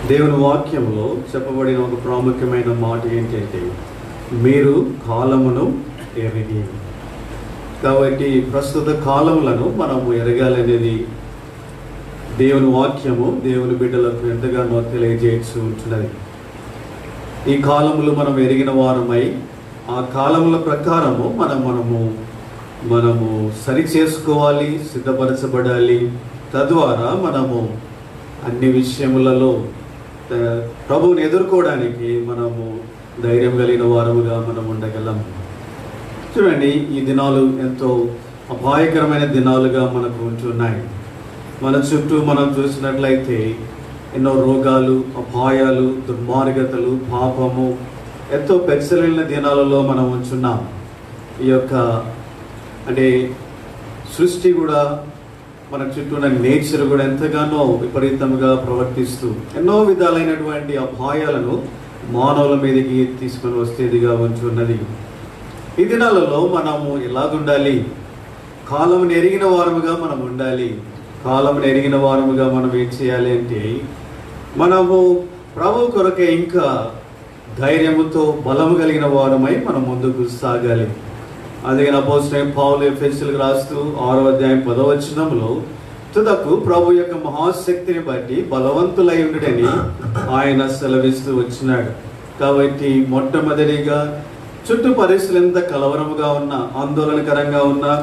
దేవుని వాక్యంలో చెప్పబడిన ఒక ప్రాముఖ్యమైన మాట ఏంటంటే, మీరు కాలమును ఎరిగి. కాబట్టి ప్రస్తుత కాలములను మనము ఎరగాలనేది దేవుని వాక్యము దేవుని బిడ్డలకు ఎంతగానో తెలియజేస్తూ ఉంటున్నది. ఈ కాలములు మనం ఎరిగిన వారమై ఆ కాలముల ప్రకారము మనము సరి చేసుకోవాలి, సిద్ధపరచబడాలి. తద్వారా మనము అన్ని విషయములలో ప్రభువుని ఎదుర్కోవడానికి మనము ధైర్యం కలిగిన వారముగా మనం ఉండగలం. చూడండి, ఈ దినాలు ఎంతో అపాయకరమైన దినాలుగా మనకు ఉంటున్నాయి. మన చుట్టూ మనం చూసినట్లయితే ఎన్నో రోగాలు, అపాయాలు, దుర్మార్గతలు, పాపము ఎంతో పెచ్చలిన దినాలలో మనం ఉంటున్నాం. ఈ యొక్క సృష్టి కూడా, మన చుట్టూ ఉన్న నేచర్ కూడా ఎంతగానో విపరీతంగా ప్రవర్తిస్తూ ఎన్నో విధాలైనటువంటి అపాయాలను మానవుల మీదకి తీసుకొని వచ్చేదిగా ఉంటున్నది. ఈ దినాలలో మనము ఎలాగుండాలి? కాలమును ఎరిగిన వారముగా మనం ఉండాలి. కాలమును ఎరిగిన వారముగా మనం ఏం చేయాలి అంటే, మనము ప్రభు కొరకే ఇంకా ధైర్యముతో బలము కలిగిన వారమై మనం ముందుకు సాగాలి. అందుకని అపోస్తలుడైన పౌలు ఎఫెసీయులకు రాస్తూ 6వ అధ్యాయం 10వ వచనంలో, తుదకు ప్రభు యొక్క మహాశక్తిని బట్టి బలవంతులై ఉండుడని ఆయన సెలవిస్తూ వచ్చినాడు. కాబట్టి మొట్టమొదటిగా చుట్టూ పరిస్థితులు ఎంత కలవరముగా ఉన్నా, ఆందోళనకరంగా ఉన్నా,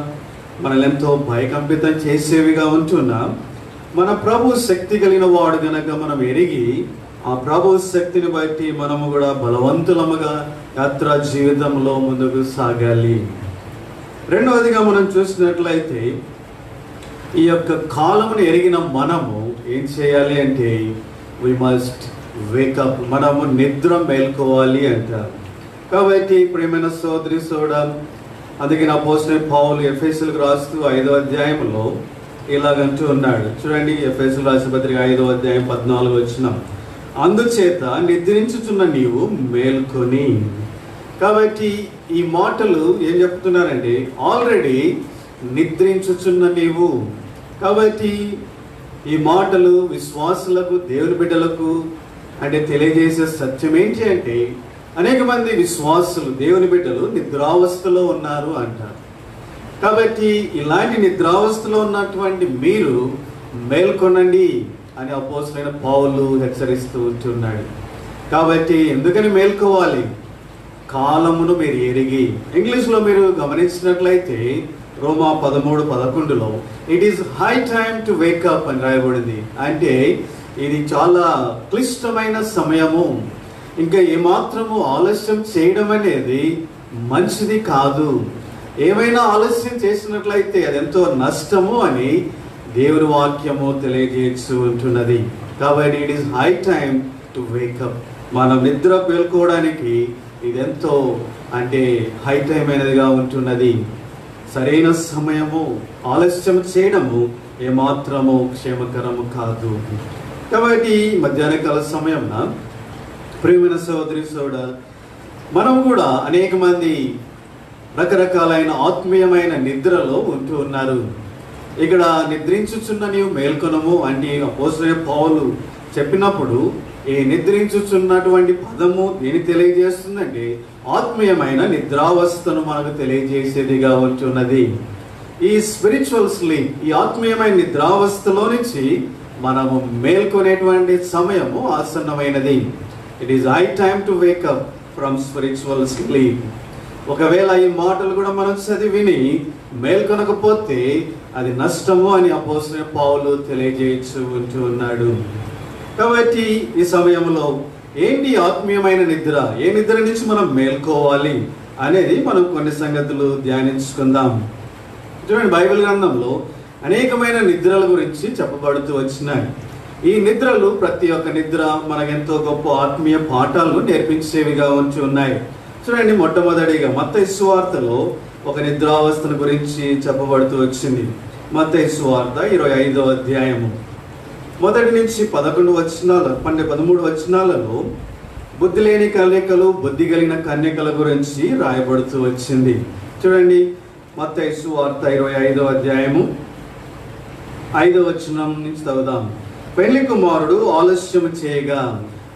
మనల్ని ఎంతో భయకంపితం చేసేవిగా ఉంటున్నా, మన ప్రభు శక్తి కలిగిన వాడు కనుక మనం ఎరిగి ఆ ప్రభు శక్తిని బట్టి మనము కూడా బలవంతులముగా యాత్రా జీవితంలో ముందుకు సాగాలి. రెండవదిగా మనం చూసినట్లయితే, ఈ యొక్క కాలమును ఎరిగిన మనము ఏం చేయాలి అంటే, వి మస్ట్ వేకప్. మనము నిద్ర మేల్కోవాలి అంటారు. కాబట్టి ప్రియమైన సోదరి అందుకని అపోస్తలుడైన పౌలు ఎఫెసీయులకు రాస్తూ 5వ అధ్యాయంలో ఇలాగంటూ ఉన్నాడు. చూడండి, ఎఫెసీయులకు రాసిన పత్రిక 5వ అధ్యాయం 14వ వచనం, అందుచేత నిద్రించుచున్న నీవు మేల్కొని. కాబట్టి ఈ మాటలు ఏం చెప్తున్నారంటే, ఆల్రెడీ నిద్రించుచున్న నీవు. కాబట్టి ఈ మాటలు విశ్వాసులకు, దేవుని బిడ్డలకు తెలియజేసే సత్యం ఏంటి అంటే, అనేక మంది విశ్వాసులు, దేవుని బిడ్డలు నిద్రావస్థలో ఉన్నారు అంటారు. కాబట్టి ఇలాంటి నిద్రావస్థలో ఉన్నటువంటి మీరు మేల్కొనండి అని అపోస్తలుడైన పౌలు హెచ్చరిస్తూ ఉంటున్నాడు. కాబట్టి ఎందుకని మేల్కోవాలి? కాలమును మీరు ఎరిగి. ఇంగ్లీష్లో మీరు గమనించినట్లయితే రోమా 13:11లో it is high time to wake up అని రాయబడింది. అంటే ఇది చాలా క్లిష్టమైన సమయము, ఇంకా ఏమాత్రము ఆలస్యం చేయడం అనేది మంచిది కాదు. ఏమైనా ఆలస్యం చేసినట్లయితే అది ఎంతో నష్టము అని దేవుని వాక్యము తెలియజేస్తూ ఉంటున్నది. కాబట్టి it is high time to wake up. మనం నిద్ర పేల్కోవడానికి ఇదెంతో హై టైం అయినదిగా ఉంటున్నది. సరైన సమయము. ఆలస్యం చేయడము ఏమాత్రము క్షేమకరము కాదు. కాబట్టి మధ్యాహ్న కాల సమయంలో ప్రియమైన సోదరి మనం కూడా అనేక మంది రకరకాలైన ఆత్మీయమైన నిద్రలో ఉంటూ ఉన్నారు. ఇక్కడ నిద్రించుచున్న నీవు మేల్కొనము అంటే అపోస్తలుడైన పౌలు చెప్పినప్పుడు ఈ నిద్రించుచున్నటువంటి పదము దేని తెలియజేస్తుందంటే, ఆత్మీయమైన నిద్రావస్థను మనకు తెలియజేసేదిగా ఉంటున్నది. ఈ స్పిరిచువల్ స్లీప్, ఈ ఆత్మీయమైన నిద్రావస్థలో నుంచి మనము మేల్కొనేటువంటి సమయము ఆసన్నమైనది. It is high time to wake up from spiritual sleep. ఒకవేళ ఈ మాటలు కూడా మనం చదివిని మేల్కొనకపోతే అది నష్టము అని అపోస్తలుడైన పౌలు తెలియజేస్తూ ఉంటున్నాడు. కాబట్టి ఈ సమయంలో ఏంటి ఆత్మీయమైన నిద్ర, ఏ నిద్ర నుంచి మనం మేల్కోవాలి అనేది మనం కొన్ని సంగతులు ధ్యానించుకుందాం. చూడండి, బైబిల్ గ్రంథంలో అనేకమైన నిద్రల గురించి చెప్పబడుతూ వచ్చినాయి. ఈ నిద్రలు, ప్రతి ఒక్క నిద్ర మనకెంతో గొప్ప ఆత్మీయ పాఠాలను నేర్పించేవిగా ఉంచి ఉన్నాయి. చూడండి, మొట్టమొదటిగా మత్తయి సువార్తలో ఒక నిద్రావస్థను గురించి చెప్పబడుతూ వచ్చింది. మత్తయి సువార్త 25వ అధ్యాయము 1 నుంచి 13 వచనాలలో బుద్ధి లేని కన్యకలు, బుద్ధి కలిగిన కన్యకల గురించి రాయబడుతూ వచ్చింది. చూడండి, మత్తయి సువార్త 25వ అధ్యాయము 5వ వచనం నుంచి చదువుదాం. పెళ్లి కుమారుడు ఆలస్యం చేయగా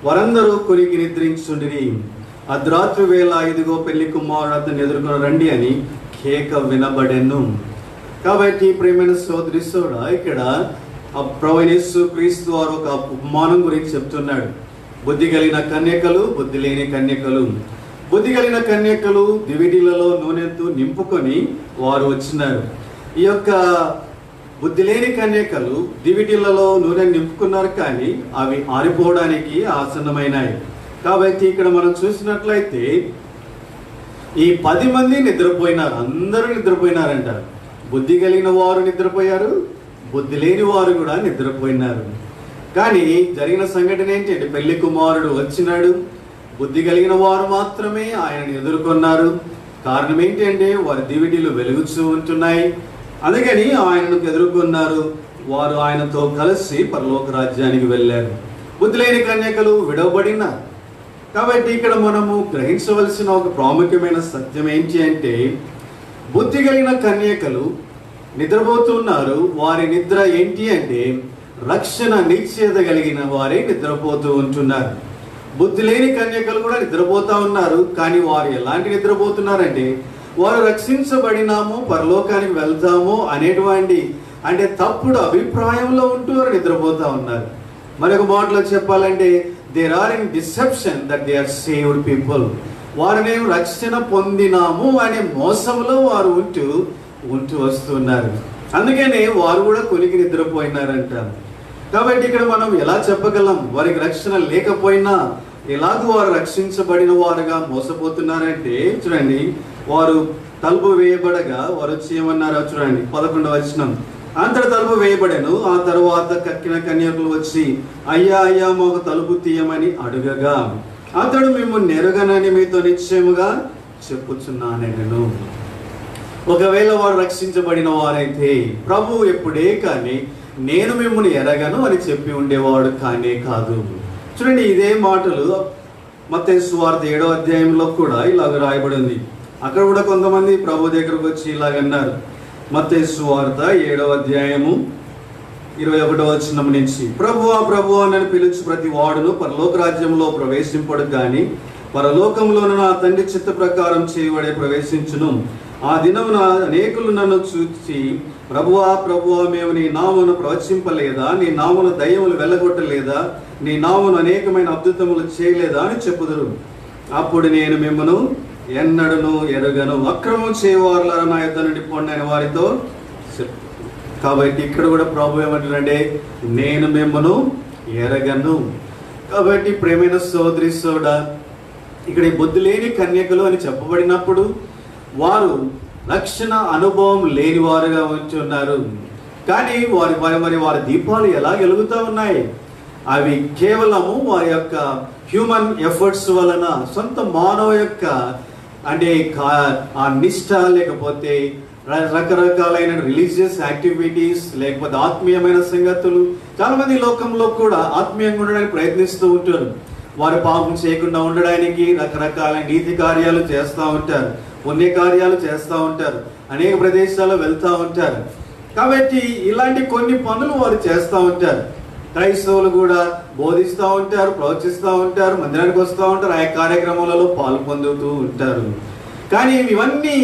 వారందరూ కొరికి నిద్రించుండిరి. అర్ధరాత్రి వేళ ఇదిగో పెళ్లి కుమారుడు అతన్ని ఎదుర్కొని రండి అని కేక వినబడెను. కాబట్టి ప్రేమైన సోదరి సోడా, ఇక్కడ ప్రభువైన యేసు క్రీస్తు వారు ఒక ఉపమానం గురించి చెప్తున్నాడు. బుద్ధి కలిగిన కన్యకలు, బుద్ధి లేని కన్యకలు. బుద్ధి కలిగిన కన్యకలు దివిటీలలో నూనెతో నింపుకొని వారు వచ్చినారు. ఈ యొక్క బుద్ధి లేని కన్యకలు దివిటీలలో నూనె నింపుకున్నారు, కానీ అవి ఆరిపోవడానికి ఆసన్నమైనాయి. కాబట్టి ఇక్కడ మనం చూసినట్లయితే ఈ 10 మంది నిద్రపోయినారు. అందరూ నిద్రపోయినారంట. బుద్ధి కలిగిన వారు నిద్రపోయారు, బుద్ధి లేని వారు కూడా నిద్రపోయినారు. కానీ జరిగిన సంఘటన ఏంటంటే పెళ్లి కుమారుడు వచ్చినాడు. బుద్ధి కలిగిన వారు మాత్రమే ఆయనను ఎదుర్కొన్నారు. కారణం ఏంటంటే వారి దివిటీలు వెలుగుతూ ఉంటున్నాయి. అందుకని ఆయనను ఎదుర్కొన్నారు. వారు ఆయనతో కలిసి పరలోక రాజ్యానికి వెళ్ళారు. బుద్ధి లేని కన్యకలు విడవబడినారు. కాబట్టి ఇక్కడ మనము గ్రహించవలసిన ఒక ప్రాముఖ్యమైన సత్యం ఏంటి అంటే, బుద్ధి కలిగిన కన్యకలు నిద్రపోతున్నారు. వారి నిద్ర ఏంటి అంటే రక్షణ నిశ్చయత కలిగిన వారే నిద్రపోతూ ఉంటున్నారు. బుద్ధి లేని కన్యకలు కూడా నిద్రపోతూ ఉన్నారు. కానీ వారు ఎలాంటి నిద్రపోతున్నారంటే, వారు రక్షించబడినాము, పరలోకానికి వెళ్తాము అనేటువంటి అంటే తప్పుడు అభిప్రాయంలో ఉంటూ వారు నిద్రపోతూ ఉన్నారు. మరొక మాటలో చెప్పాలంటే, there are in deception that they are saved people. వారిని రక్షణ పొందినాము అనే మోసంలో వారు ఉంటూ వస్తున్నారు. అందుకనే వారు కూడా కొలికి నిద్రపోయినారంట. కాబట్టి ఇక్కడ మనం ఎలా చెప్పగలం, వారికి రక్షణ లేకపోయినా ఎలాగూ వారు రక్షించబడిన వారుగా మోసపోతున్నారంటే, చూడండి, వారు తలుపు వేయబడగా వారు వచ్చి ఏమన్నారో చూడండి, 11వ వచనం. అంతట తలుపు వేయబడెను. ఆ తరువాత కక్కిన కన్యకులు వచ్చి, అయ్యా అయ్యా మాకు తలుపు తీయమని అడుగగా అతడు మిమ్మల్ని నెరగనని మీతో నిశ్చయముగా చెప్పుచున్నానెను. ఒకవేళ వారు రక్షించబడిన వారైతే ప్రభు ఎప్పుడే కానీ నేను మిమ్మల్ని ఎరగను అని చెప్పి ఉండేవాడు కానే కాదు. చూడండి, ఇదే మాటలు మత్తయి సువార్త 7వ అధ్యాయంలో కూడా ఇలాగ రాయబడింది. అక్కడ కూడా కొంతమంది ప్రభు దగ్గరకు వచ్చి ఇలాగన్నారు. మత్తయి సువార్త 7వ అధ్యాయము 21వ వచనం నుంచి, ప్రభువా ప్రభువా నన్ను పిలుచు ప్రతి వాడును పరలోక రాజ్యంలో ప్రవేశింపడు కానీ పరలోకంలోను నా తండ్రి చిత్త ప్రకారం చేయబడే ప్రవేశించును. ఆ దినమున అనేకులు నన్ను చూసి, ప్రభువా ప్రభువా మేము నీ నామమును ప్రవచింపలేదా, నీ నామమును దయ్యములు వెళ్ళగొట్టలేదా, నీ నామమును అనేకమైన అద్భుతములు చేయలేదా అని చెప్పుదురు. అప్పుడు నేను మిమ్మను ఎన్నడను ఎరగను, అక్రమం చేయవారులారా నా యొద్ద నుండి పొండి అని వారితో చెప్పు. కాబట్టి ఇక్కడ కూడా ప్రభు ఏమంటారంటే, నేను మిమ్మను ఎరగను. కాబట్టి ప్రేమైన సోదరి సోడా, ఇక్కడ బుద్ధి లేని కన్యకలు అని చెప్పబడినప్పుడు వారు రక్షణ అనుభవం లేని వారుగా ఉంటున్నారు. కానీ వారి దీపాలు ఎలా వెలుగుతూ ఉన్నాయి? అవి కేవలము వారి యొక్క హ్యూమన్ ఎఫర్ట్స్ వలన, సొంత మానవ యొక్క అంటే ఆ నిష్ఠ, లేకపోతే రకరకాలైన రిలీజియస్ యాక్టివిటీస్, లేకపోతే ఆత్మీయమైన సంగతులు. చాలా మంది లోకంలో కూడా ఆత్మీయంగా ఉండడానికి ప్రయత్నిస్తూ ఉంటారు. వారు పాపం చేయకుండా ఉండడానికి రకరకాల నీతి కార్యాలు చేస్తూ ఉంటారు, పుణ్య కార్యాలు చేస్తూ ఉంటారు, అనేక ప్రదేశాల్లో వెళ్తూ ఉంటారు. కాబట్టి ఇలాంటి కొన్ని పనులు వారు చేస్తూ ఉంటారు. క్రైస్తవులు కూడా బోధిస్తూ ఉంటారు, ప్రవచిస్తూ ఉంటారు, మందిరానికి వస్తూ ఉంటారు, ఆయా కార్యక్రమాలలో పాల్పొందుతూ ఉంటారు. కానీ ఇవన్నీ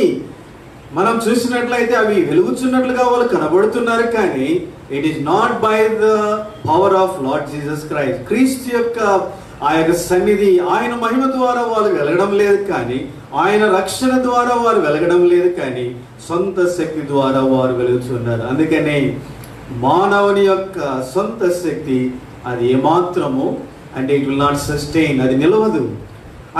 మనం చూసినట్లయితే అవి వెలుగుచున్నట్లుగా వాళ్ళు కనబడుతున్నారు. కానీ it is not by the power of lord Jesus Christ. క్రీస్తు యొక్క ఆ యొక్క సన్నిధి, ఆయన మహిమ ద్వారా వాళ్ళు వెలగడం లేదు, కానీ ఆయన రక్షణ ద్వారా వారు వెలగడం లేదు, కానీ సొంత శక్తి ద్వారా వారు వెలుగుతున్నారు. అందుకనే మానవుని యొక్క సొంత శక్తి అది ఏమాత్రము అంటే ఇట్ విల్ నాట్ సస్టైన్, అది నిలవదు,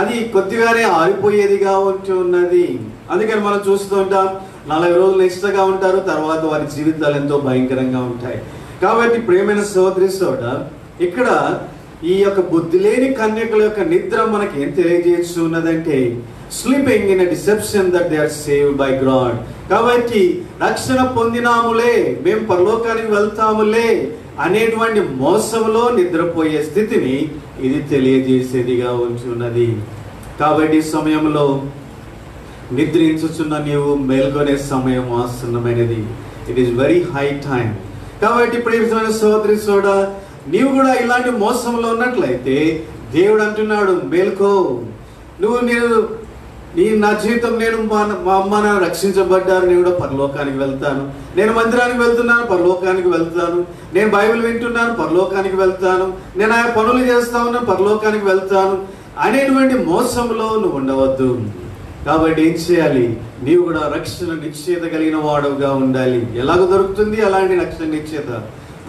అది కొద్దిగానే ఆరిపోయేదిగా ఉంటున్నది. అందుకని మనం చూస్తూ ఉంటాం, 40 రోజులు నిష్ఠగా ఉంటారు, తర్వాత వారి జీవితాలు ఎంతో భయంకరంగా ఉంటాయి. కాబట్టి ప్రేమైన సోదరి సోడా, ఇక్కడ ఈ యొక్క బుద్ధి లేని కన్యకుల యొక్క నిద్ర మనకి ఏం తెలియజేస్తున్నదంటే, sleeping in a deception that they are saved by God. కాబట్టి రక్షణ పొందినాములే, మేము పరలోకానికి వెళ్తాములే అనేటువంటి మోసంలో నిద్రపోయే స్థితిని ఇది తెలియజేసేదిగా ఉంటున్నది. కాబట్టి ఈ సమయంలో నిద్రించుచున్న నీవు మేల్కొనే సమయం ఆసన్నమైనది. It is very high time. కాబట్టి ప్రియమైన సోదరి సోడా, నీవు కూడా ఇలాంటి మోసంలో ఉన్నట్లయితే దేవుడు అంటున్నాడు, మేల్కో, నా జీవితం, నేను మా అమ్మ నాన్న రక్షించబడ్డారు, నేను కూడా పరలోకానికి వెళ్తాను, నేను మందిరానికి వెళ్తున్నాను, పరలోకానికి వెళ్తాను, నేను బైబిల్ వింటున్నాను, పరలోకానికి వెళ్తాను, నేను ఆయా పనులు చేస్తా ఉన్నాను, పరలోకానికి వెళ్తాను అనేటువంటి మోసంలో నువ్వు ఉండవద్దు. కాబట్టి ఏం చేయాలి? నీవు కూడా రక్షణ నిశ్చయత కలిగిన వాడుగా ఉండాలి. ఎలాగ దొరుకుతుంది అలాంటి రక్షణ నిశ్చయత?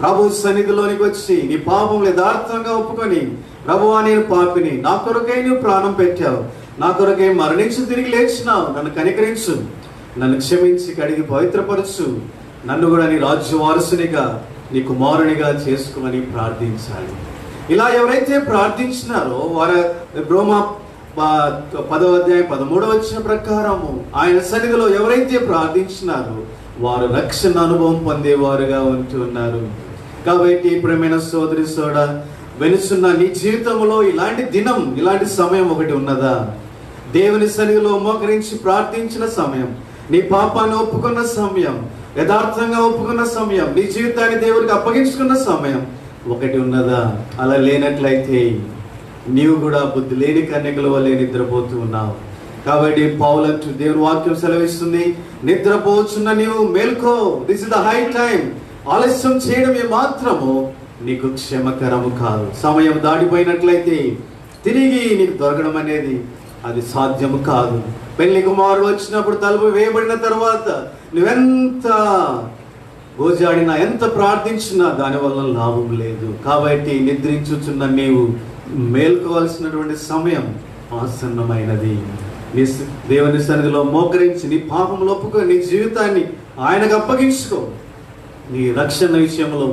ప్రభు సన్నిధిలోనికి వచ్చి నీ పాపం యథార్థంగా ఒప్పుకొని, ప్రభువా నేను పాపిని, నా కొరకై నువ్వు ప్రాణం పెట్టావు, నా కొరకై మరణించి తిరిగి లేచినావు, నన్ను కనికరించు, నన్ను క్షమించి కడిగి పవిత్రపరచు, నన్ను కూడా నీ రాజ్య వారసునిగా, నీ కుమారునిగా చేసుకోమని ప్రార్థించాలి. ఇలా ఎవరైతే ప్రార్థించినారో వారు రోమా 10వ అధ్యాయం 13వ వచనం ప్రకారము ఆయన సన్నిధిలో ఎవరైతే ప్రార్థించినారో వారు రక్షణ అనుభవం పొందేవారుగా ఉంటున్నారు. కాబట్టి ప్రియమైన సోదరి సోడ వెలుచున్న నీ జీవితంలో ఇలాంటి దినం, ఇలాంటి సమయం ఒకటి ఉన్నదా? దేవుని సన్నిధిలో మోకరించి ప్రార్థించిన సమయం, నీ పాపాన్ని ఒప్పుకున్న సమయం, యథార్థంగా ఒప్పుకున్న సమయం, నీ జీవితాన్ని దేవుడికి అప్పగించుకున్న సమయం ఒకటి ఉన్నదా? అలా లేనట్లయితే నీవు కూడా బుద్ధి లేని కన్యకల వల్లే నిద్రపోతూ ఉన్నావు. కాబట్టి పౌలంటూ దేవుని వాక్యం సెలవిస్తుంది, నిద్రపోచున్న నీవు మేల్కో, this is the high time. ఆలస్యం చేయడం ఏమాత్రము నీకు క్షేమకరము కాదు. సమయం దాటిపోయినట్లయితే తిరిగి నీకు దొరకడం అనేది అది సాధ్యము కాదు. పెళ్లి కుమారుడు వచ్చినప్పుడు తలుపు వేయబడిన తర్వాత నువ్వెంత గోజాడినా, ఎంత ప్రార్థించినా దానివల్ల లాభం లేదు. కాబట్టి నిద్రించుచున్న నీవు మేల్కోవాల్సినటువంటి సమయం ఆసన్నమైనది. నీ దేవుని సన్నిధిలో మోకరించి నీ పాపములు ఒప్పుకొని నీ జీవితాన్ని ఆయనకు అప్పగించుకో. నీ రక్షణ విషయంలో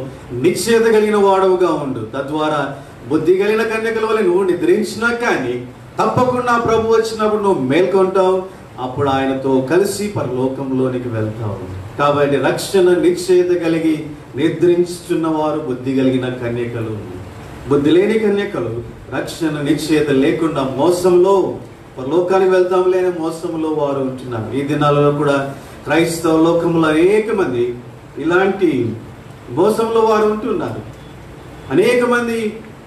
నిశ్చయత కలిగిన వాడవుగా ఉండు. తద్వారా బుద్ధి కలిగిన కన్యకల వల్ల నువ్వు నిద్రించినా కానీ తప్పకుండా ప్రభు వచ్చినప్పుడు నువ్వు మేల్కొంటావు. అప్పుడు ఆయనతో కలిసి పరలోకంలోనికి వెళ్తావు. కాబట్టి రక్షణ నిశ్చయత కలిగి నిద్రించుచున్న వారు బుద్ధి కలిగిన కన్యకలు. బుద్ధి లేని కన్యకలు రక్షణ నిశ్చయత లేకుండా మోసంలో, పరలోకానికి వెళ్తాం లేని మోసంలో వారు ఉంటున్నారు. ఈ దినాలలో కూడా క్రైస్తవ లోకంలో అనేక మంది ఇలాంటి మోసంలో వారు ఉంటున్నారు. అనేక మంది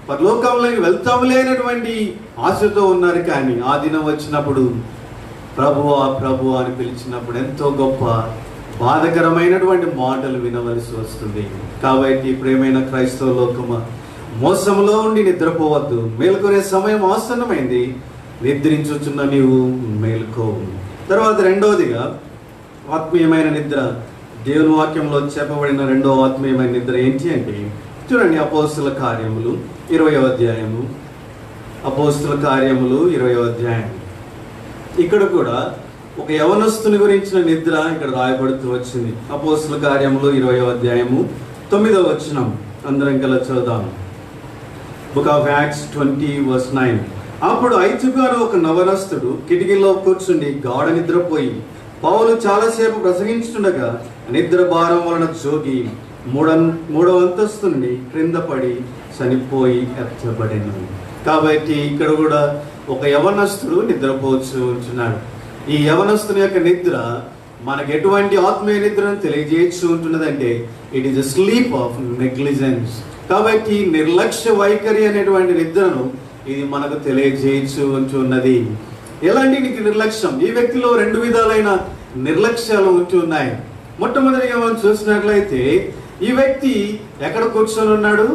పరలోకంలోకి వెళ్తాము లేనటువంటి ఆశతో ఉన్నారు. కానీ ఆ దినం వచ్చినప్పుడు ప్రభువా ప్రభువా అని పిలిచినప్పుడు ఎంతో గొప్ప బాధకరమైనటువంటి మాటలు వినవలసి వస్తుంది. కాబట్టి ప్రియమైన క్రైస్తవ లోకమా, మోసంలో ఉండి నిద్రపోవద్దు. మేల్కొనే సమయం ఆసన్నమైంది. నిద్రించుచున్న నీవు మేల్కో. తర్వాత రెండవదిగా ఆత్మీయమైన నిద్ర. దేవుని వాక్యంలో చెప్పబడిన రెండవ ఆత్మీయమైన నిద్ర ఏంటి అంటే, చూడండి, అపోస్తుల కార్యములు 20వ అధ్యాయము. అపోస్తుల కార్యములు 20వ అధ్యాయం. ఇక్కడ కూడా ఒక యవనస్తుని గురించిన నిద్ర ఇక్కడ రాయబడుతూ వచ్చింది. అపోస్తుల కార్యములు 20వ అధ్యాయము 9వ వచనం అందరం కల చదువుదాం. Book of acts 20:9. అప్పుడు ఐతుగారు ఒక నవనస్తుడు కిటికీలో కూర్చుండి గాఢ నిద్రపోయి పౌలు చాలాసేపు ప్రసంగించుండగా నిద్ర భారం వలన జోగి మూడవ అంతస్తు నుండి క్రింద పడి చనిపోయి ఎత్తబడెను. కాబట్టి ఇక్కడ కూడా ఒక యవనస్తుడు నిద్రపోవచ్చు ఉంటున్నాడు. ఈ యవనస్తుని యొక్క నిద్ర మనకు ఎటువంటి ఆత్మీయ నిద్రను తెలియజేయచ్చు ఉంటున్నదంటే, it is a sleep of negligence. కాబట్టి నిర్లక్ష్య వైఖరి అనేటువంటి నిద్రను ఇది మనకు తెలియజేయచ్చు ఉంటున్నది. ఎలాంటి నిర్లక్ష్యం? ఈ వ్యక్తిలో 2 విధాలైన నిర్లక్ష్యాలు ఉంటున్నాయి. మొట్టమొదటిగా మనం చూసినట్లయితే ఈ వ్యక్తి ఎక్కడ కూర్చొని ఉన్నాడు?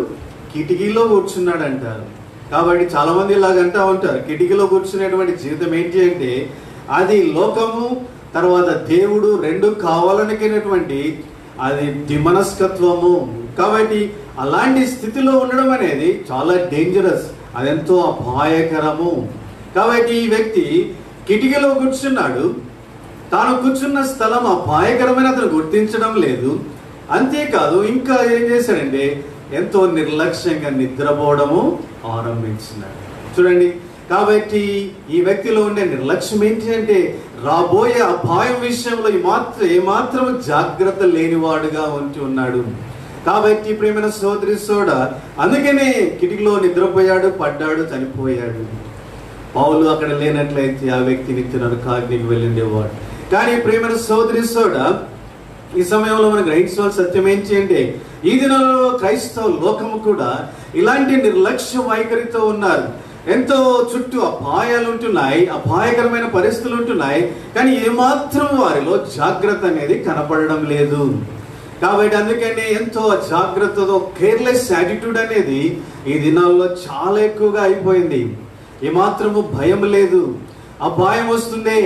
కిటికీలో కూర్చున్నాడు అంటారు. కాబట్టి చాలా మంది ఇలాగంటా ఉంటారు, కిటికీలో కూర్చునేటువంటి జీవితం ఏంటి అంటే అది లోకము తర్వాత దేవుడు రెండు కావాలనుకునేటువంటి అది దిమనస్కత్వము. కాబట్టి అలాంటి స్థితిలో ఉండడం అనేది చాలా డేంజరస్, అదెంతో అపాయకరము. కాబట్టి ఈ వ్యక్తి కిటికీలో కూర్చున్నాడు. తాను కూర్చున్న స్థలం అపాయకరమైన అతను గుర్తించడం లేదు. అంతేకాదు, ఇంకా ఏం చేశాడంటే ఎంతో నిర్లక్ష్యంగా నిద్రపోవడము ఆరంభించినాడు. చూడండి, కాబట్టి ఈ వ్యక్తిలో ఉండే నిర్లక్ష్యం ఏంటి అంటే రాబోయే అపాయం విషయంలో ఏమాత్రం జాగ్రత్త లేనివాడుగా ఉంటున్నాడు. కాబట్టి ప్రియమైన సోదరి సోడ అందుకనే కిటికీలో నిద్రపోయాడు, పడ్డాడు, చనిపోయాడు. పౌలు అక్కడ లేనట్లయితే ఆ వ్యక్తి నిత్య నరకాగ్నికి వెళ్ళిండేవాడు. కానీ ప్రియమైన సోదరి సోడ ఈ సమయంలో మనం గ్రహించవలసిన సత్యం ఏంటి అంటే, ఈ దినాలలో క్రైస్తవ లోకము కూడా ఇలాంటి నిర్లక్ష్య వైఖరితో ఉన్నారు. ఎంతో చుట్టూ అపాయాలు ఉంటున్నాయి, అపాయకరమైన పరిస్థితులు ఉంటున్నాయి, కానీ ఏమాత్రం వారిలో జాగ్రత్త అనేది కనపడడం లేదు. కాబట్టి అందుకని ఎంతో జాగ్రత్తతో కేర్లెస్ యాటిట్యూడ్ అనేది ఈ దినాల్లో చాలా ఎక్కువగా అయిపోయింది. ఏమాత్రము భయం లేదు. ఆ భయం వస్తుందే,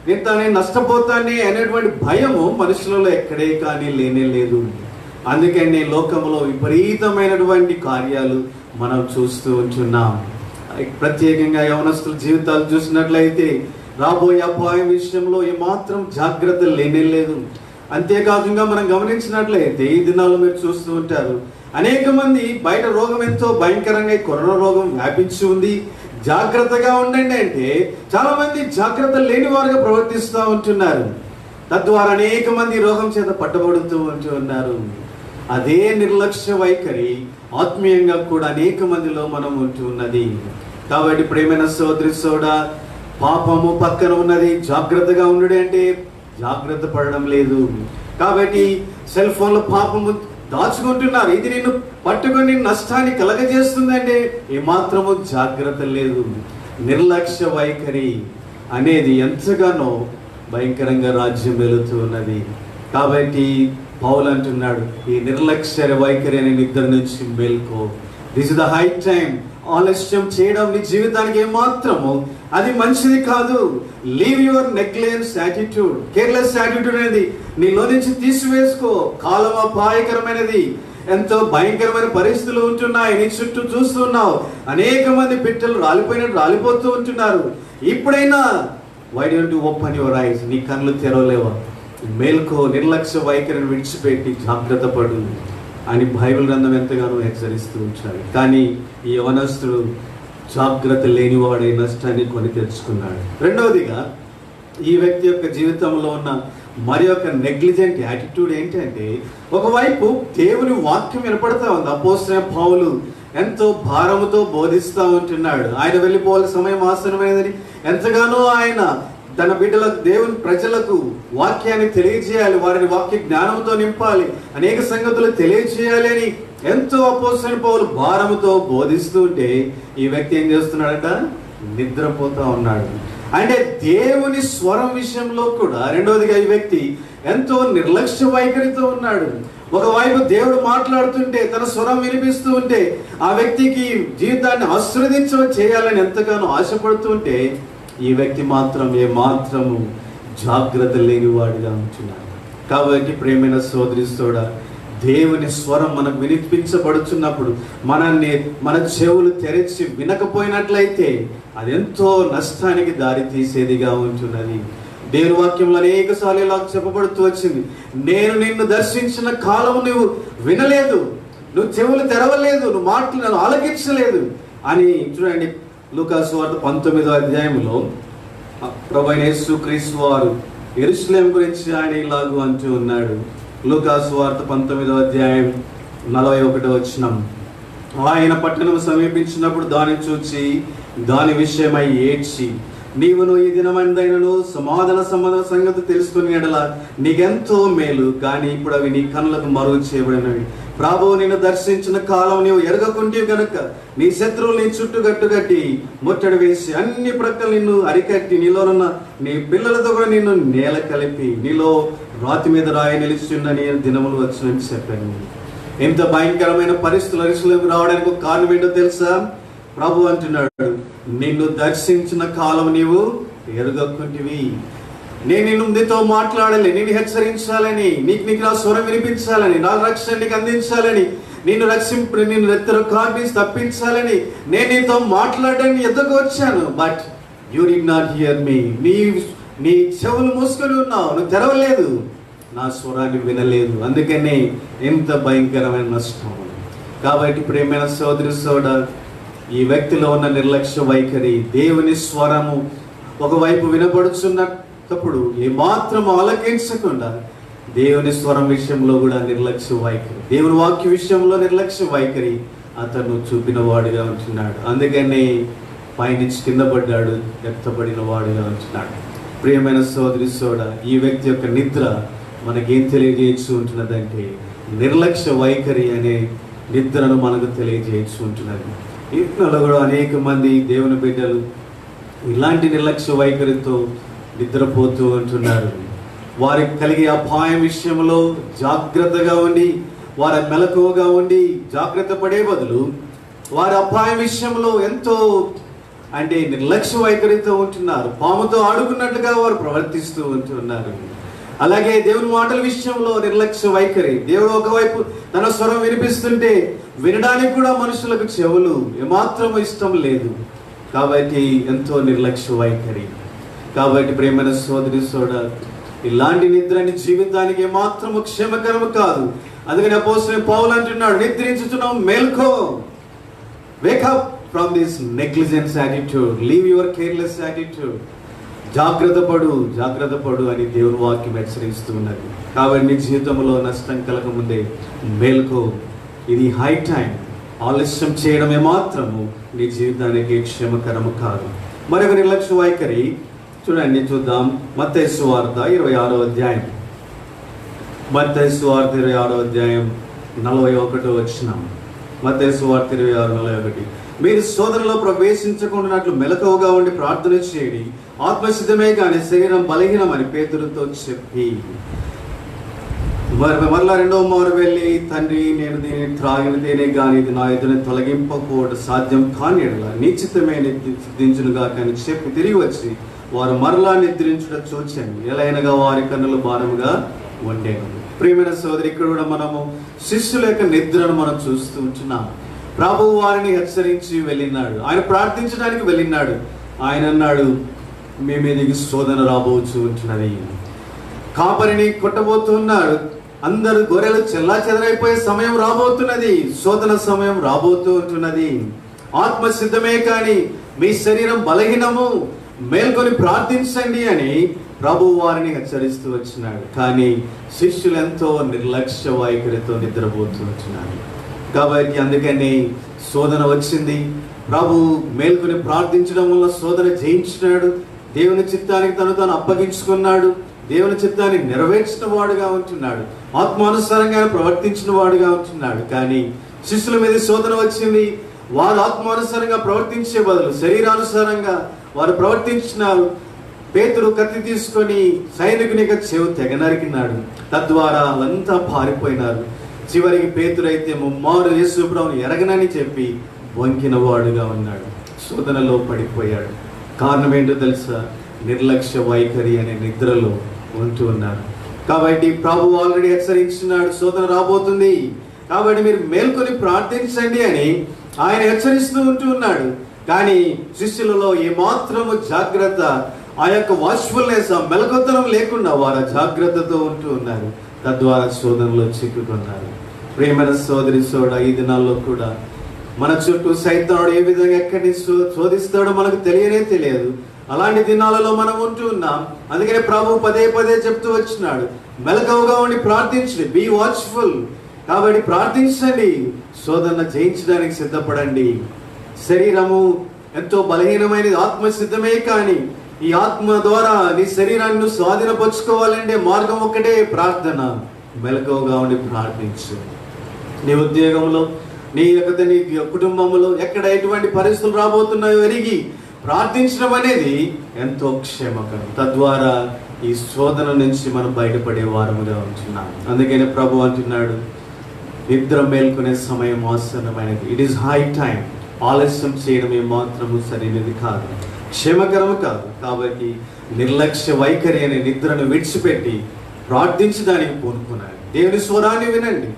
నేను నష్టపోతానే అనేటువంటి భయము మనుషులలో ఎక్కడే కానీ లేనే లేదు. అందుకని లోకంలో విపరీతమైనటువంటి కార్యాలు మనం చూస్తూ ఉంటున్నాం. ప్రత్యేకంగా యవనస్తుల జీవితాలు చూసినట్లయితే రాబోయే అపాయం విషయంలో ఏమాత్రం జాగ్రత్త లేనే లేదు. అంతేకాకుండా మనం గమనించినట్లయితే ఈ దినాల్లో మీరు చూస్తూ ఉంటారు, అనేక మంది బయట రోగం ఎంతో భయంకరంగా కరోనా రోగం వ్యాపించి ఉంది, జాగ్రత్తగా ఉండండి అంటే చాలా మంది జాగ్రత్త లేని వారుగా ప్రవర్తిస్తూ ఉంటున్నారు. తద్వారా అనేక మంది రోగం చేత పట్టబడుతూ ఉంటున్నారు. అదే నిర్లక్ష్య వైఖరి ఆత్మీయంగా కూడా అనేక మందిలో మనం ఉంటూ ఉన్నది. కాబట్టి ప్రేమైన సోదరి సోడా, పాపము పక్కన ఉన్నది, జాగ్రత్తగా ఉండడం అంటే జాగ్రత్త పడడం లేదు. కాబట్టి సెల్ ఫోన్లో పాపము దాచుకుంటున్నారు. ఇది నిన్ను పట్టుకొని నష్టాన్ని కలగజేస్తుందంటే ఏమాత్రము జాగ్రత్త లేదు. నిర్లక్ష్య వైఖరి అనేది ఎంతగానో భయంకరంగా రాజ్యం వెళుతూ ఉన్నది. కాబట్టి పౌలు అంటున్నాడు, ఈ నిర్లక్ష్య వైఖరి అనే నిద్ర నుంచి మేల్కో. This is the high time. ఆలస్యం చేయడం నీ జీవితానికి ఏమాత్రము అది మంచిది కాదు. Leave your negligence attitude. Careless attitude అనేది నీలో నుంచి తీసివేసుకో. కాలం అపాయకరమైనది, ఎంతో భయంకరమైన పరిస్థితులు ఉంటున్నాయి. నీ చుట్టూ చూస్తున్నావు, అనేక మంది పిట్టలు రాలిపోయినట్టు రాలిపోతూ ఉంటున్నారు. ఇప్పుడైనా why don't you open your eyes? నీ కళ్ళు తెరవలేవా? మేల్కో, నిర్లక్ష్య వైఖరిని విడిచిపెట్టి జాగ్రత్త పడు అని బైబిల్ గ్రంథం ఎంతగానో హెచ్చరిస్తూ ఉంచాలి. కానీ ఈ యవనస్తుడు జాగ్రత్త లేనివాడే నష్టాన్ని కొని తెచ్చుకున్నాడు. రెండవదిగా ఈ వ్యక్తి యొక్క జీవితంలో ఉన్న మరి ఒక నెగ్లిజెంట్ యాటిట్యూడ్ ఏంటంటే, ఒకవైపు దేవుని వాక్యం వినపడతా ఉంది. అపోస్తలుడైన పౌలు ఎంతో భారముతో బోధిస్తూ ఉంటున్నాడు. ఆయన వెళ్ళిపోవాల్సిన సమయం ఆసన్నమైనదని ఎంతగానో ఆయన తన బిడ్డలకు, దేవుని ప్రజలకు వాక్యాన్ని తెలియజేయాలి, వారిని వాక్య జ్ఞానంతో నింపాలి, అనేక సంగతులు తెలియజేయాలి అని ఎంతో అపోస్తలుడైన పౌలు భారముతో బోధిస్తూ ఉంటే ఈ వ్యక్తి ఏం చేస్తున్నాడట? నిద్రపోతా ఉన్నాడు. అంటే దేవుని స్వరం విషయంలో కూడా రెండవదిగా ఈ వ్యక్తి ఎంతో నిర్లక్ష్య వైఖరితో ఉన్నాడు. ఒకవైపు దేవుడు మాట్లాడుతుంటే, తన స్వరం వినిపిస్తూ ఉంటే ఆ వ్యక్తికి జీవితాన్ని ఆశీర్వదించ చేయాలని ఎంతగానో ఆశపడుతూ ఉంటే ఈ వ్యక్తి మాత్రం ఏమాత్రము జాగ్రత్త లేనివాడిగా ఉంటున్నాడు. కాబట్టి ప్రేమైన సోదరి సోడా, దేవుని స్వరం మనకు వినిపించబడుచున్నప్పుడు మన చెవులు తెరిచి వినకపోయినట్లయితే అది ఎంతో నష్టానికి దారి తీసేదిగా ఉంటున్నది. దేవుని వాక్యంలో అనేక సార్లు ఇలా చెప్పబడుతూ వచ్చింది, నేను నిన్ను దర్శించిన కాలం నువ్వు వినలేదు, నువ్వు చెవులు తెరవలేదు, నువ్వు మాటలు ఆలకించలేదు అని. చూడండి, లూకా సువార్త 19వ అధ్యాయంలో ప్రభువైన యేసుక్రీస్తు వారు యెరూషలేము గురించి ఆయన ఇలాగూ అంటూ ఉన్నాడు. లూకా సువార్త 19వ అధ్యాయం 41వ వచనం, ఆయన పట్టణం సమీపించినప్పుడు దాన్ని చూచి దాని విషయమై ఏడ్చి, నీవును ఈ దినమందైనను సమాధాన సంగతి తెలుసుకుని ఎడల నీకెంతో మేలు, కానీ ఇప్పుడు అవి నీ కన్నులకు మరుగు చేయబడినవి. ప్రభువు నిన్ను దర్శించిన కాలం నీవు ఎరగకుంటే గనుక నీ శత్రువులు నీ చుట్టూ కట్టి ముట్టడి వేసి అన్ని ప్రక్కలు నిన్ను అరికట్టి నీలోనున్న నీ పిల్లలతో కూడా నిన్ను నేల కలిపి నీలో రాతి మీద రాయి నిలిచిందని దినములు వచ్చినని చెప్పాను. ఎంత భయంకరమైన పరిస్థితులు యెరూషలేముకు రావడానికి ఒక కారణం ఏంటో తెలుసా? ప్రభు అంటున్నాడు, నిన్ను దర్శించిన కాలం నీవు ఎరగకుంటివి. నేను నీతో మాట్లాడాలి, నిన్ను హెచ్చరించాలని, నీకు నా స్వరం వినిపించాలని, నా రక్షణ నీకు అందించాలని, నిన్ను ఎత్తర కాడిని తప్పించాలని నేను నీతో మాట్లాడడానికి ఎద్దకు వచ్చాను. But you did not hear me. నీ చెవులు మూసుకొని ఉన్నావు, నువ్వు తెరవలేదు, నా స్వరాన్ని వినలేదు. అందుకనే ఎంత భయంకరమైన నష్టం. కాబట్టి ప్రేమైన సోదరి సోదరుడా, ఈ వ్యక్తిలో ఉన్న నిర్లక్ష్య వైఖరి, దేవుని స్వరము ఒకవైపు వినపడుచున్నప్పుడు ఏమాత్రం ఆలకించకుండా దేవుని స్వరం విషయంలో కూడా నిర్లక్ష్య వైఖరి, దేవుని వాక్య విషయంలో నిర్లక్ష్య వైఖరి అతను చూపిన వాడిగా ఉంటున్నాడు. అందుకని పైనుంచి కింద పడ్డాడు, ఎత్తబడిన వాడిగా ఉంటున్నాడు. ప్రియమైన సోదరి సోదరుడా, ఈ వ్యక్తి యొక్క నిద్ర మనకేం తెలియజేయచ్చు ఉంటున్నదంటే నిర్లక్ష్య వైఖరి అనే నిద్రను మనకు తెలియజేయచ్చు ఉంటున్నది. ఇంట్లో కూడా అనేక మంది దేవుని బిడ్డలు ఇలాంటి నిర్లక్ష్య వైఖరితో నిద్రపోతూ ఉంటున్నారు. వారికి కలిగే అపాయం విషయంలో జాగ్రత్తగా ఉండి, వారి మెలకువగా ఉండి జాగ్రత్త పడే బదులు వారి అపాయం విషయంలో ఎంతో నిర్లక్ష్య వైఖరితో ఉంటున్నారు. పాముతో ఆడుకున్నట్లుగా వారు ప్రవర్తిస్తూ ఉంటున్నారు. అలాగే దేవుని మాటల విషయంలో నిర్లక్ష్య వైఖరి. దేవుడు ఒకవైపు తన స్వరం వినిపిస్తుంటే వినడానికి కూడా మనుషులకు చెవులు ఏమాత్రం ఇష్టం లేదు. కాబట్టి ఎంతో నిర్లక్ష్య వైఖరి. కాబట్టి ప్రేమైన సోదరి సోదరుడా, ఇలాంటి నిద్ర జీవితానికి ఏమాత్రము క్షేమకరము కాదు. అందుకని అపోస్తలుడైన పౌలు అంటున్నాడు, నిద్రించుచున్నావు, మేల్కో. Wake up from this negligence attitude, leave your careless attitude. జాగ్రత్త పడు అని దేవుని వాక్యం హెచ్చరిస్తూ ఉన్నది. కాబట్టి నీ జీవితంలో నష్టం కలగముందే మేల్కో. ఇది హై టైం. ఆలస్యం చేయడం ఏమాత్రము నీ జీవితానికి క్షేమకరము కాదు. మరొక నిర్లక్ష్య వైఖరి చూడండి, చూద్దాం. మత్తయి సువార్త 26వ అధ్యాయం. మత్తయి సువార్త 26వ అధ్యాయం 41వ వచనం. మత్తయి సువార్త 26:41. మీరు శోధనలో ప్రవేశించకుండానట్లు మెలకువగా ఉండి ప్రార్థన చేయండి, ఆత్మసిద్ధమే కానీ శరీరం బలహీనమని పేతురుతో చెప్పి మరలా రెండవ మారు వెళ్ళి, తండ్రి, నేను దీన్ని త్రాగిన తేనే కానీ ఇది నా ఎదురుని తొలగింపకపోవడం సాధ్యం కాని ఎడల నీ చిత్తమే సిద్ధించునుగా కానీ చెప్పి తిరిగి వచ్చి వారు మరలా నిద్రించుట చూచాను. ఎలాగనగా వారి కన్నులు భారముగా ఉండేను. ప్రియమైన సోదరి, ఇక్కడ కూడా మనము శిష్యుల యొక్క నిద్రను మనం చూస్తూ ఉంటున్నాం. ప్రభువు వారిని హెచ్చరించి వెళ్ళినాడు. ఆయన ప్రార్థించడానికి వెళ్ళినాడు. ఆయన అన్నాడు, మీ మీదకి శోధన రాబోచు ఉంటున్నది. కాపరిని కొట్టబోతున్నాడు. అందరు గొర్రెలు చెల్లా చెదరైపోయే సమయం రాబోతున్నది. శోధన సమయం రాబోతూ ఉంటున్నది. ఆత్మ సిద్ధమే కానీ మీ శరీరం బలహీనము, మేల్కొని ప్రార్థించండి అని ప్రభు వారిని హెచ్చరిస్తూ వచ్చినాడు. కానీ శిష్యులు ఎంతో నిర్లక్ష్య వైఖరితో నిద్రపోతూ వచ్చినారు. కాబట్టి అందుకని శోధన వచ్చింది. ప్రభు మేల్కొని ప్రార్థించడం వల్ల శోధన జయించినాడు. దేవుని చిత్తానికి తాను అప్పగించుకున్నాడు. దేవుని చిత్తాన్ని నెరవేర్చిన వాడుగా ఉంటున్నాడు. ఆత్మానుసారంగా ప్రవర్తించిన వాడుగా ఉంటున్నాడు. కానీ శిష్యుల మీద శోధన వచ్చింది. వారు ఆత్మానుసారంగా ప్రవర్తించే బదులు శరీరానుసారంగా వారు ప్రవర్తించినారు. పేతురు కత్తి తీసుకొని సైనికుని చెవు తెగ నరికినాడు. తద్వారా వాళ్ళంతా పారిపోయినారు. చివరికి పేతురు అయితే ముమ్మారు యేసు ప్రభువును ఎరగనని చెప్పి వంకిన వాడుగా ఉన్నాడు. శోధనలో పడిపోయాడు. కారణం ఏంటో తెలుసా? నిర్లక్ష్య వైఖరి అనే నిద్రలో ఉంటూ ఉన్నారు. కాబట్టి ప్రభు ఆల్రెడీ హెచ్చరించినాడు, శోధన రాబోతుంది, కాబట్టి మీరు మేల్కొని ప్రార్థించండి అని ఆయన హెచ్చరిస్తూ ఉంటూ ఉన్నాడు. కానీ శిష్యులలో ఏమాత్రము జాగ్రత్త, ఆ యొక్క వాచ్ఫుల్నెస్, ఆ మెలకువతనం లేకుండా వారు జాగ్రత్తతో ఉంటూ ఉన్నారు. తద్వారా శోధనలో చిక్కుకున్నారు. ప్రేమైన సోదరి సోదరుడా, ఈ దినాల్లో కూడా మన చుట్టూ సైతానుడు ఏ విధంగా ఎక్కడిని శోధిస్తాడో మనకు తెలియదు. అలాంటి దినాలలో మనం ఉంటూ ఉన్నాం. అందుకనే ప్రభు పదే పదే చెప్తూ వచ్చినాడు, మెలకువగా ఉండి ప్రార్థించండి, బీ వాచ్ఫుల్. కాబట్టి ప్రార్థించండి, శోధన జయించడానికి సిద్ధపడండి. శరీరము ఎంతో బలహీనమైనది, ఆత్మ సిద్ధమే కానీ ఈ ఆత్మ ద్వారా నీ శరీరాన్ని స్వాధీనపరుచుకోవాలంటే మార్గం ఒక్కటే, ప్రార్థన. మెలకువగా ఉండి ప్రార్థించు. నీ ఉద్యోగంలో, నీ కుటుంబంలో ఎక్కడ ఎటువంటి పరిస్థితులు రాబోతున్నాయో ఎరిగి ప్రార్థించడం అనేది ఎంతో క్షేమకరం. తద్వారా ఈ శోధన నుంచి మనం బయటపడే వారముగా ఉంటున్నాం. అందుకనే ప్రభు అంటున్నాడు, నిద్ర మేల్కొనే సమయం ఆసన్నమైనది. It is high time. ఆలస్యం చేయడం ఏమాత్రము సరైనది కాదు, క్షేమకరము కాదు. కాబట్టి నిర్లక్ష్య వైఖరి అనే నిద్రను విడిచిపెట్టి ప్రార్థించడానికి పూనుకున్నాడు. దేవుని స్వరాన్ని వినండి,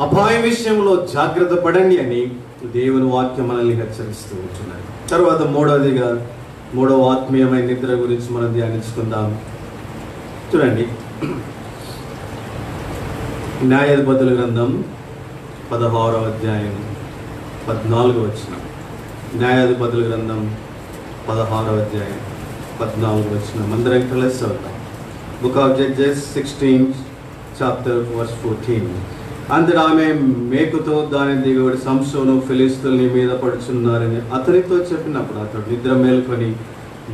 అపాయం విషయంలో జాగ్రత్త పడండి అని దేవుని వాక్యం మనల్ని హెచ్చరిస్తూ ఉంటున్నాడు. తర్వాత మూడవ ఆత్మీయమైన నిద్ర గురించి మనం ధ్యానించుకుందాం. చూడండి, న్యాయాధిపతుల గ్రంథం 16వ అధ్యాయం 14వ వచనం. న్యాయాధిపతుల గ్రంథం 16వ అధ్యాయం 14వ వచనం. అందరం కలిసి చదువుతాం. Book of judges 16th chapter verse 14. అంతటా ఆమె మేకుతో దాని దిగుబడి సంసోను ఫిలిష్తీయుల మీద పడుచున్నారని అతనితో చెప్పినప్పుడు అతడు నిద్ర మేల్కొని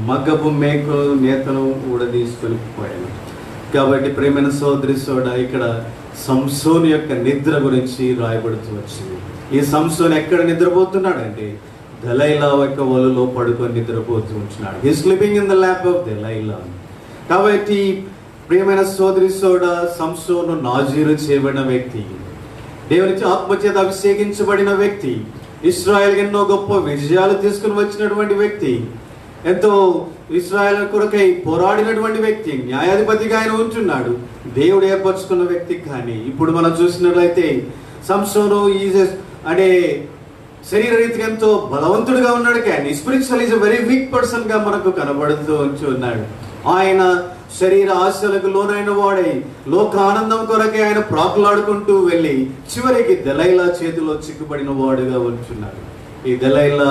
మగ్గపు మేకు నేతను కూడా తీసుకెళ్ళిపోయాను. కాబట్టి ప్రేమైన సోదరి సోడ ఇక్కడ సంసోను యొక్క నిద్ర గురించి రాయబడుతూ వచ్చింది. ఈ సంసోను ఎక్కడ నిద్రపోతున్నాడంటే దెలైలా యొక్క ఒలలో పడుకొని నిద్రపోతూ ఉంటున్నాడు. He sleeping in the lap of Delilah. కాబట్టి ప్రియమైన సోదరి సోడ, సంసోను నాజీరు చేయబడిన వ్యక్తి, దేవుని ఆత్మచేత అభిషేకించబడిన వ్యక్తి, ఇశ్రాయేల్ ఎన్నో గొప్ప విజయాలు తీసుకుని వచ్చినటువంటి వ్యక్తి, ఎంతో ఇశ్రాయేల్ కొరకై పోరాడినటువంటి వ్యక్తి, న్యాయాధిపతిగా ఆయన ఉంటున్నాడు, దేవుడు ఏర్పరచుకున్న వ్యక్తి. కానీ ఇప్పుడు మనం చూసినట్లయితే సంసోను అంటే శరీర రీతిగా ఎంతో బలవంతుడిగా ఉన్నాడు, కానీ spiritual is a very weak person గా మనకు కనబడుతూ ఉన్నాడు. ఆయన శరీర ఆశలకు లోనైన వాడై లోక ఆనందం కొరకే ఆయన ప్రాకులాడుకుంటూ వెళ్ళి చివరికి దెలైలా చేతిలో చిక్కుబడిన వాడుగా ఉంటున్నాడు. ఈ దెలైలా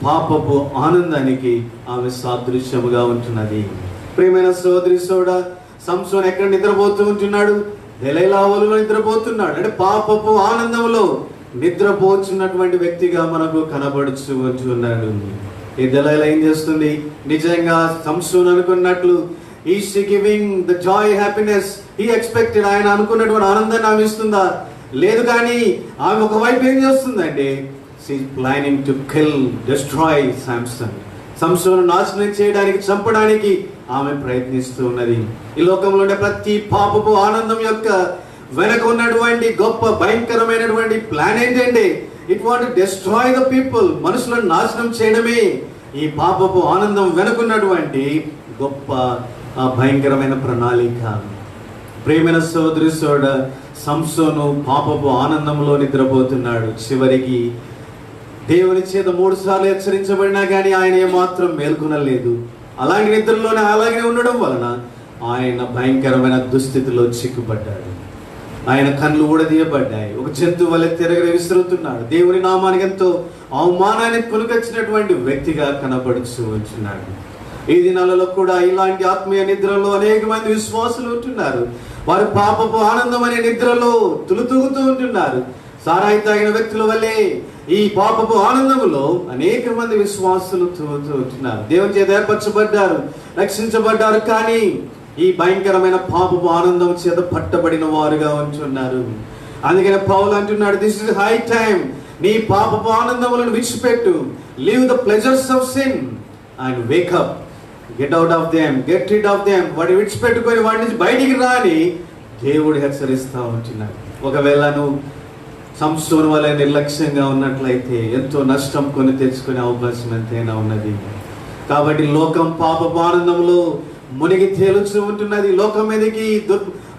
పాపపు ఆనందానికి ఆమె సాదృశ్యముగా ఉంటున్నది. ప్రియమైన సోదరి సోడ, సంసోను ఎక్కడ నిద్రపోతూ ఉంటున్నాడు? దెలైలా ఒలలో నిద్రపోతున్నాడు. అంటే పాపపు ఆనందంలో నిద్రపోతున్నటువంటి వ్యక్తిగా మనకు కనబడుతూ ఉంటున్నాడు. ఈ దెలైలా ఏం చేస్తుంది? నిజంగా సంసోను అనుకున్నట్లు is she giving the Joy, happiness he expected, ఆయన అనుకున్నటువంటి ఆనందాన్ని ఆమె ఇస్తుందా? లేదు. కానీ ఆమె ఒకవైపు ఏం చేస్తుందంటే she is planning to kill, destroy Samson. సంసోను నాశనం చేయడానికి, చంపడానికి ఆమె ప్రయత్నిస్తూ ఉన్నది. ఈ లోకంలో ఉండే ప్రతి పాపపు ఆనందం యొక్క వెనక ఉన్నటువంటి గొప్ప భయంకరమైనటువంటి ప్లాన్ ఏంటంటే it want to destroy the people. మనుషులను నాశనం చేయడమే ఈ పాపపు ఆనందం వెనుకున్నటువంటి గొప్ప భయంకరమైన ప్రణాళిక. ప్రేమైన సోదరి సోడ, సంసోను పాపపు ఆనందంలో నిద్రపోతున్నాడు. చివరికి దేవుని చేత 3 సార్లు హెచ్చరించబడినా కానీ ఆయన ఏమాత్రం మేల్కొనలేదు. అలాగే నిద్రలోనే అలాగే ఉండడం వలన ఆయన భయంకరమైన దుస్థితిలో చిక్కుపడ్డాడు. ఆయన కళ్ళు ఊడదీయబడ్డాయి. ఒక జంతువు వలె తిరగ విసురుతున్నాడు. దేవుని నామానికి ఎంతో అవమానాన్ని కొనుకొచ్చినటువంటి వ్యక్తిగా కనబడుతూ ఉంటున్నాడు. ఈ దినాలలో కూడా ఇలాంటి ఆత్మీయ నిద్రలో అనేక మంది విశ్వాసులు ఉంటున్నారు. వారు పాపపు ఆనందం అనే నిద్రలో తులుతూగుతూ ఉంటున్నారు. సారాయి తాగిన వ్యక్తుల వల్లే ఈ పాపపు ఆనందములో అనేక మంది విశ్వాసులు తూగుతూ ఉంటున్నారు. దేవుని చేత ఏర్పరచబడ్డారు, రక్షించబడ్డారు, కానీ ఈ భయంకరమైన పాపపు ఆనందం చేత పట్టబడిన వారుగా ఉంటున్నారు. అందుకని పౌలు అంటున్నాడు, దిస్ ఇస్ హై టైం, నీ పాపపు ఆనందములను విడిచిపెట్టు, leave the pleasures of sin and Wake up, get out of them, get rid of them. వాడిని విడిచిపెట్టుకొని వాడి నుంచి బయటికి రాని దేవుడు హెచ్చరిస్తూ ఉంటున్నాడు. ఒకవేళ నువ్వు సంసోను వలె నిర్లక్ష్యంగా ఉన్నట్లయితే ఎంతో నష్టం కొని తెచ్చుకునే అవకాశం ఎంతైనా ఉన్నది. కాబట్టి లోకం పాపపు ఆనందంలో మునిగి తేలుచూ ఉంటున్నది. లోకం మీదకి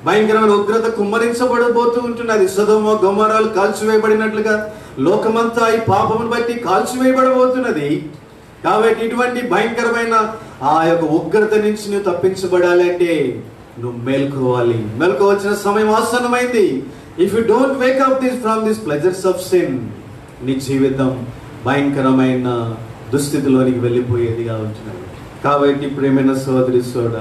భయంకరమైన ఉగ్రత కుమ్మరించబడబోతూ ఉంటున్నది. సొదొమ గొమొర్రాలు కాల్చివేయబడినట్లుగా లోకమంతా ఈ పాపమును బట్టి కాల్చివేయబడబోతున్నది. కాబట్టి ఇటువంటి భయంకరమైన ఆ యొక్క ఉగ్రత నుంచి నువ్వు తప్పించబడాలి అంటే నువ్వు మేల్కోవాలి. మేల్కోవాల్సిన సమయం ఆసన్నమైంది. If you don't Wake up from this pleasures of sin, నీ జీవితం భయంకరమైన దుస్థితిలోనికి వెళ్ళిపోయేదిగా ఉంటున్నది. కాబట్టి ప్రేమైన సోదరి సోడ,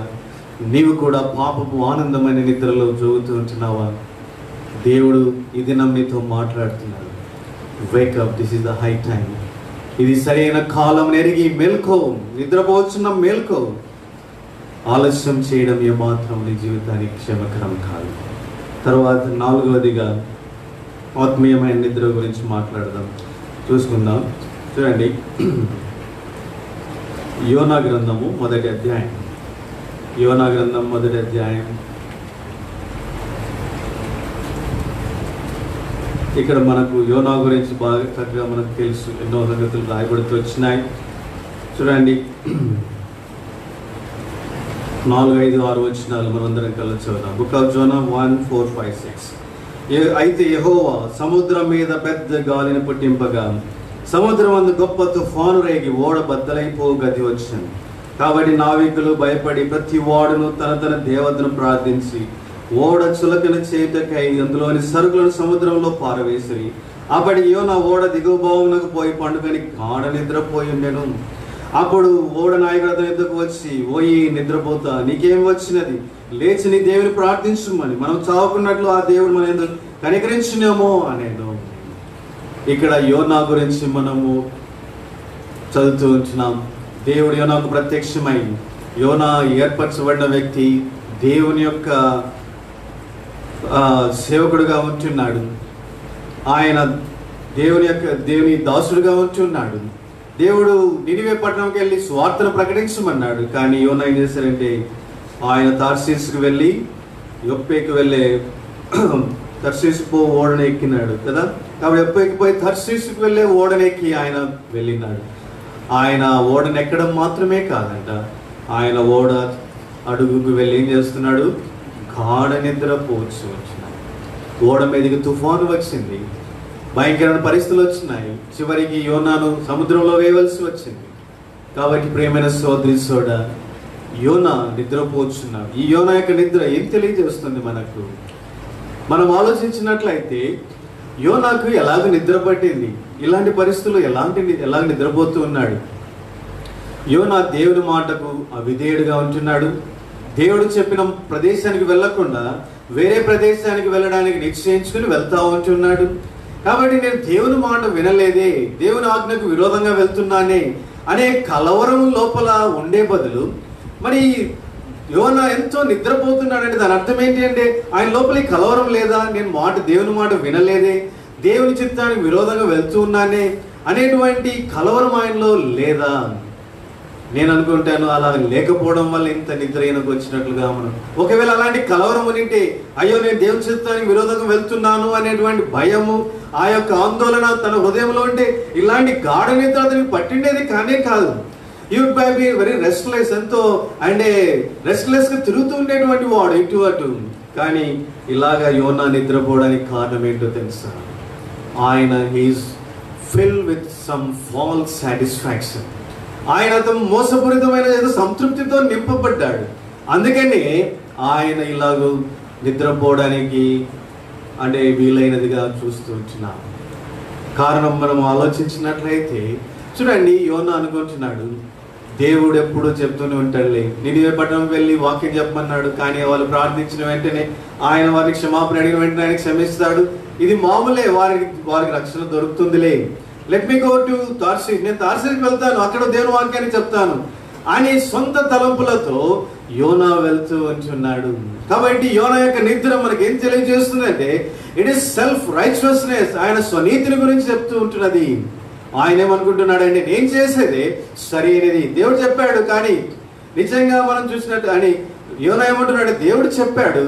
నీవు కూడా పాపపు ఆనందమైన నిద్రలో జోగుతూ ఉంటున్నావా? దేవుడు ఈ దినం నీతో మాట్లాడుతున్నాడు. Wake up, this is the high time. ఇది సరైన కాలం ఎరిగి మేల్కో. నిద్రపోవచ్చున్న మేల్కో. ఆలస్యం చేయడం ఏమాత్రం నీ జీవితానికి క్షేమకరం కాదు. తర్వాత 4వదిగా ఆత్మీయమైన నిద్ర గురించి మాట్లాడదాం, చూసుకుందాం. చూడండి, యోనా గ్రంథము 1వ అధ్యాయం. యోనా గ్రంథం 1వ అధ్యాయం. ఇక్కడ మనకు యోనా గురించి బాగా చక్కగా మనకు తెలుసు, ఎన్నో సంగతులు రాయబడుతూ వచ్చినాయి. చూడండి, 4, 5, 6 వచనాలు మనందరం కలిసి చదువుదాం. Book of Zona 1, 4, 5, 6. అయితే యెహోవా సముద్రం మీద పెద్ద గాలిని పుట్టింపగా సముద్రం అందు గొప్ప తుఫాను రేగి ఓడ బద్దలైపో గది వచ్చింది. కాబట్టి నావికులు భయపడి ప్రతి ఓడను తన దేవతను ప్రార్థించి ఓడ చులకన చేయుటకై అందులోని సరుకులను సముద్రంలో పారవేసిరి. అప్పటి యోనా ఓడ దిగువ భాగమునకు పోయి పండుగని గాఢ నిద్రపోయి ఉండెను. అప్పుడు ఓడ నాయకుడు అతని ఎద్దుకు వచ్చి, ఓయి నిద్రపోతా, నీకేం వచ్చినది? లేచి నీ దేవుని ప్రార్థించుమని, మనం చావుకున్నట్లు ఆ దేవుడు మన ఎందుకు కనికరించునేమో అనేను. ఇక్కడ యోనా గురించి మనము చదువుతూ ఉంటున్నాం. దేవుడు యోనాకు ప్రత్యక్షమై, యోనా ఏర్పరచబడిన వ్యక్తి, దేవుని యొక్క సేవకుడుగా ఉంటున్నాడు. ఆయన దేవుని దాసుడుగా ఉంటున్నాడు. దేవుడు నినివే పట్టణంకి వెళ్ళి స్వార్థను ప్రకటించమన్నాడు. కానీ యోనా ఏం చేశారంటే ఆయన తార్షీసుకు వెళ్ళి యొప్పేకి వెళ్ళే తర్షీసు ఓడను ఎక్కినాడు కదా. కాబట్టి యొప్పేకి పోయి తర్షీసుకు వెళ్ళే ఓడనెక్కి ఆయన వెళ్ళినాడు. ఆయన ఓడను ఎక్కడం మాత్రమే కాదంట, ఆయన ఓడ అడుగుకు వెళ్ళి ఏం చేస్తున్నాడు, గాఢ నిద్రపోవచ్చు వచ్చినాడు. ఓడ మీదకి తుఫాను వచ్చింది, భయంకరమైన పరిస్థితులు వచ్చినాయి. చివరికి యోనాను సముద్రంలో వేయవలసి వచ్చింది. కాబట్టి ప్రియమైన సోదరి సోడా, యోనా నిద్రపోతున్నాడు. ఈ యోనా యొక్క నిద్ర ఏం తెలియజేస్తుంది మనకు? మనం ఆలోచించినట్లయితే యోనాకు ఎలాగ నిద్ర పట్టింది, ఇలాంటి పరిస్థితుల్లో ఎలాగ నిద్రపోతూ ఉన్నాడు. యోనా దేవుని మాటకు అవిధేయుడుగా ఉంటున్నాడు. దేవుడు చెప్పిన ప్రదేశానికి వెళ్ళకుండా వేరే ప్రదేశానికి వెళ్ళడానికి నిశ్చయించుకుని వెళ్తా ఉంటున్నాడు. కాబట్టి నేను దేవుని మాట వినలేదే, దేవుని ఆజ్ఞకు విరోధంగా వెళ్తున్నానే అనే కలవరం లోపల ఉండే బదులు, మరి యోనా ఎంతో నిద్రపోతున్నాడంటే దాని అర్థం ఏంటి అంటే ఆయన లోపల కలవరం లేదా, నేను దేవుని మాట వినలేదే, దేవుని చిత్తానికి విరోధంగా వెళ్తూ ఉన్నానే అనేటువంటి కలవరం ఆయనలో లేదా? నేను అనుకుంటాను అలా లేకపోవడం వల్ల ఇంత నిద్ర ఈయనకు వచ్చినట్లుగా. మనం ఒకవేళ అలాంటి కలవరం ఉంటే, అయ్యో నేను దేవుని చిత్తానికి విరోధంగా వెళ్తున్నాను అనేటువంటి భయము, ఆ యొక్క ఆందోళన తన హృదయంలో ఉంటే ఇలాంటి గాఢ నిద్ర అతనికి పట్టిండేది కానే కాదు. You by be very restless, ఎంతో అంటే రెస్ట్లెస్ గా తిరుగుతూ ఉండేటువంటి వాడు ఇటు అటు. కానీ ఇలాగా యోనా నిద్రపోవడానికి కారణం ఏంటో తెలుసా? ఆయన is filled with some false satisfaction. ఆయన మోసపూరితమైన ఏదో సంతృప్తితో నింపబడ్డాడు. అందుకని ఆయన ఇలాగూ నిద్రపోవడానికి అంటే వీలైనదిగా చూస్తూ ఉంటున్నాం. కారణం మనం ఆలోచించినట్లయితే చూడండి, యోనా అనుకుంటున్నాడు దేవుడు ఎప్పుడూ చెప్తూనే ఉంటాడులే, నినివే పట్టణంకి వెళ్ళి వాక్యం చెప్పమన్నాడు. కానీ వాళ్ళు ప్రార్థించిన వెంటనే ఆయన వారికి క్షమాపణ అడిగిన వెంటనే ఆయన క్షమిస్తాడు. ఇది మామూలే, వారికి రక్షణ దొరుకుతుందిలే, లెట్ మీ గో టు తార్షీష్, నేను తార్షీష్కి వెళ్తాను, అక్కడ దేవుని వాక్యాన్ని చెప్తాను అని సొంత తలంపులతో యోనా వెళ్తూ ఉంటున్నాడు. కాబట్టి యోనా యొక్క నిద్ర మనకి ఏం తెలియజేస్తుందంటే ఇట్ ఈస్ సెల్ఫ్ రైచియస్నెస్. ఆయన స్వనీతిని గురించి చెప్తూ ఉంటున్నది. ఆయన ఏమనుకుంటున్నాడంటే నేను చేసేదే సరైనది, దేవుడు చెప్పాడు. కానీ నిజంగా మనం చూసినట్టు అని యోనా ఏమంటున్నాడు, దేవుడు చెప్పాడు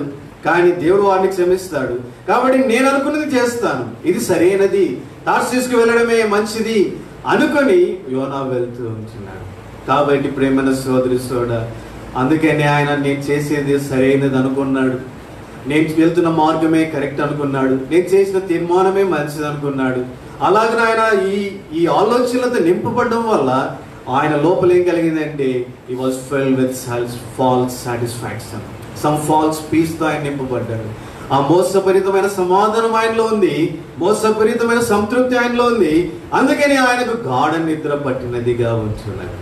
కానీ దేవుడు వారిని క్షమిస్తాడు, కాబట్టి నేను అనుకున్నది చేస్తాను, ఇది సరైనది, తార్షీషుకు వెళ్ళడమే మంచిది అనుకొని యోనా వెళ్తూ ఉంటున్నాడు. కాబట్టి ప్రేమన సోదరి సోడా, అందుకని ఆయన నేను చేసేది సరైనది అనుకున్నాడు, నేను వెళ్తున్న మార్గమే కరెక్ట్ అనుకున్నాడు, నేను చేసిన తీర్మానమే మంచిది అనుకున్నాడు. అలాగే ఆయన ఈ ఆలోచనలతో నింపబడడం వల్ల ఆయన లోపల ఏం కలిగిందంటే he was filled with false satisfaction, some false peace తో ఆయన నింపబడ్డాడు. ఆ మోసపూరితమైన సమాధానం ఆయనలో ఉంది, మోసపూరితమైన సంతృప్తి ఆయనలో ఉంది. అందుకని ఆయనకు గాఢ నిద్ర పట్టినదిగా ఉంటున్నది.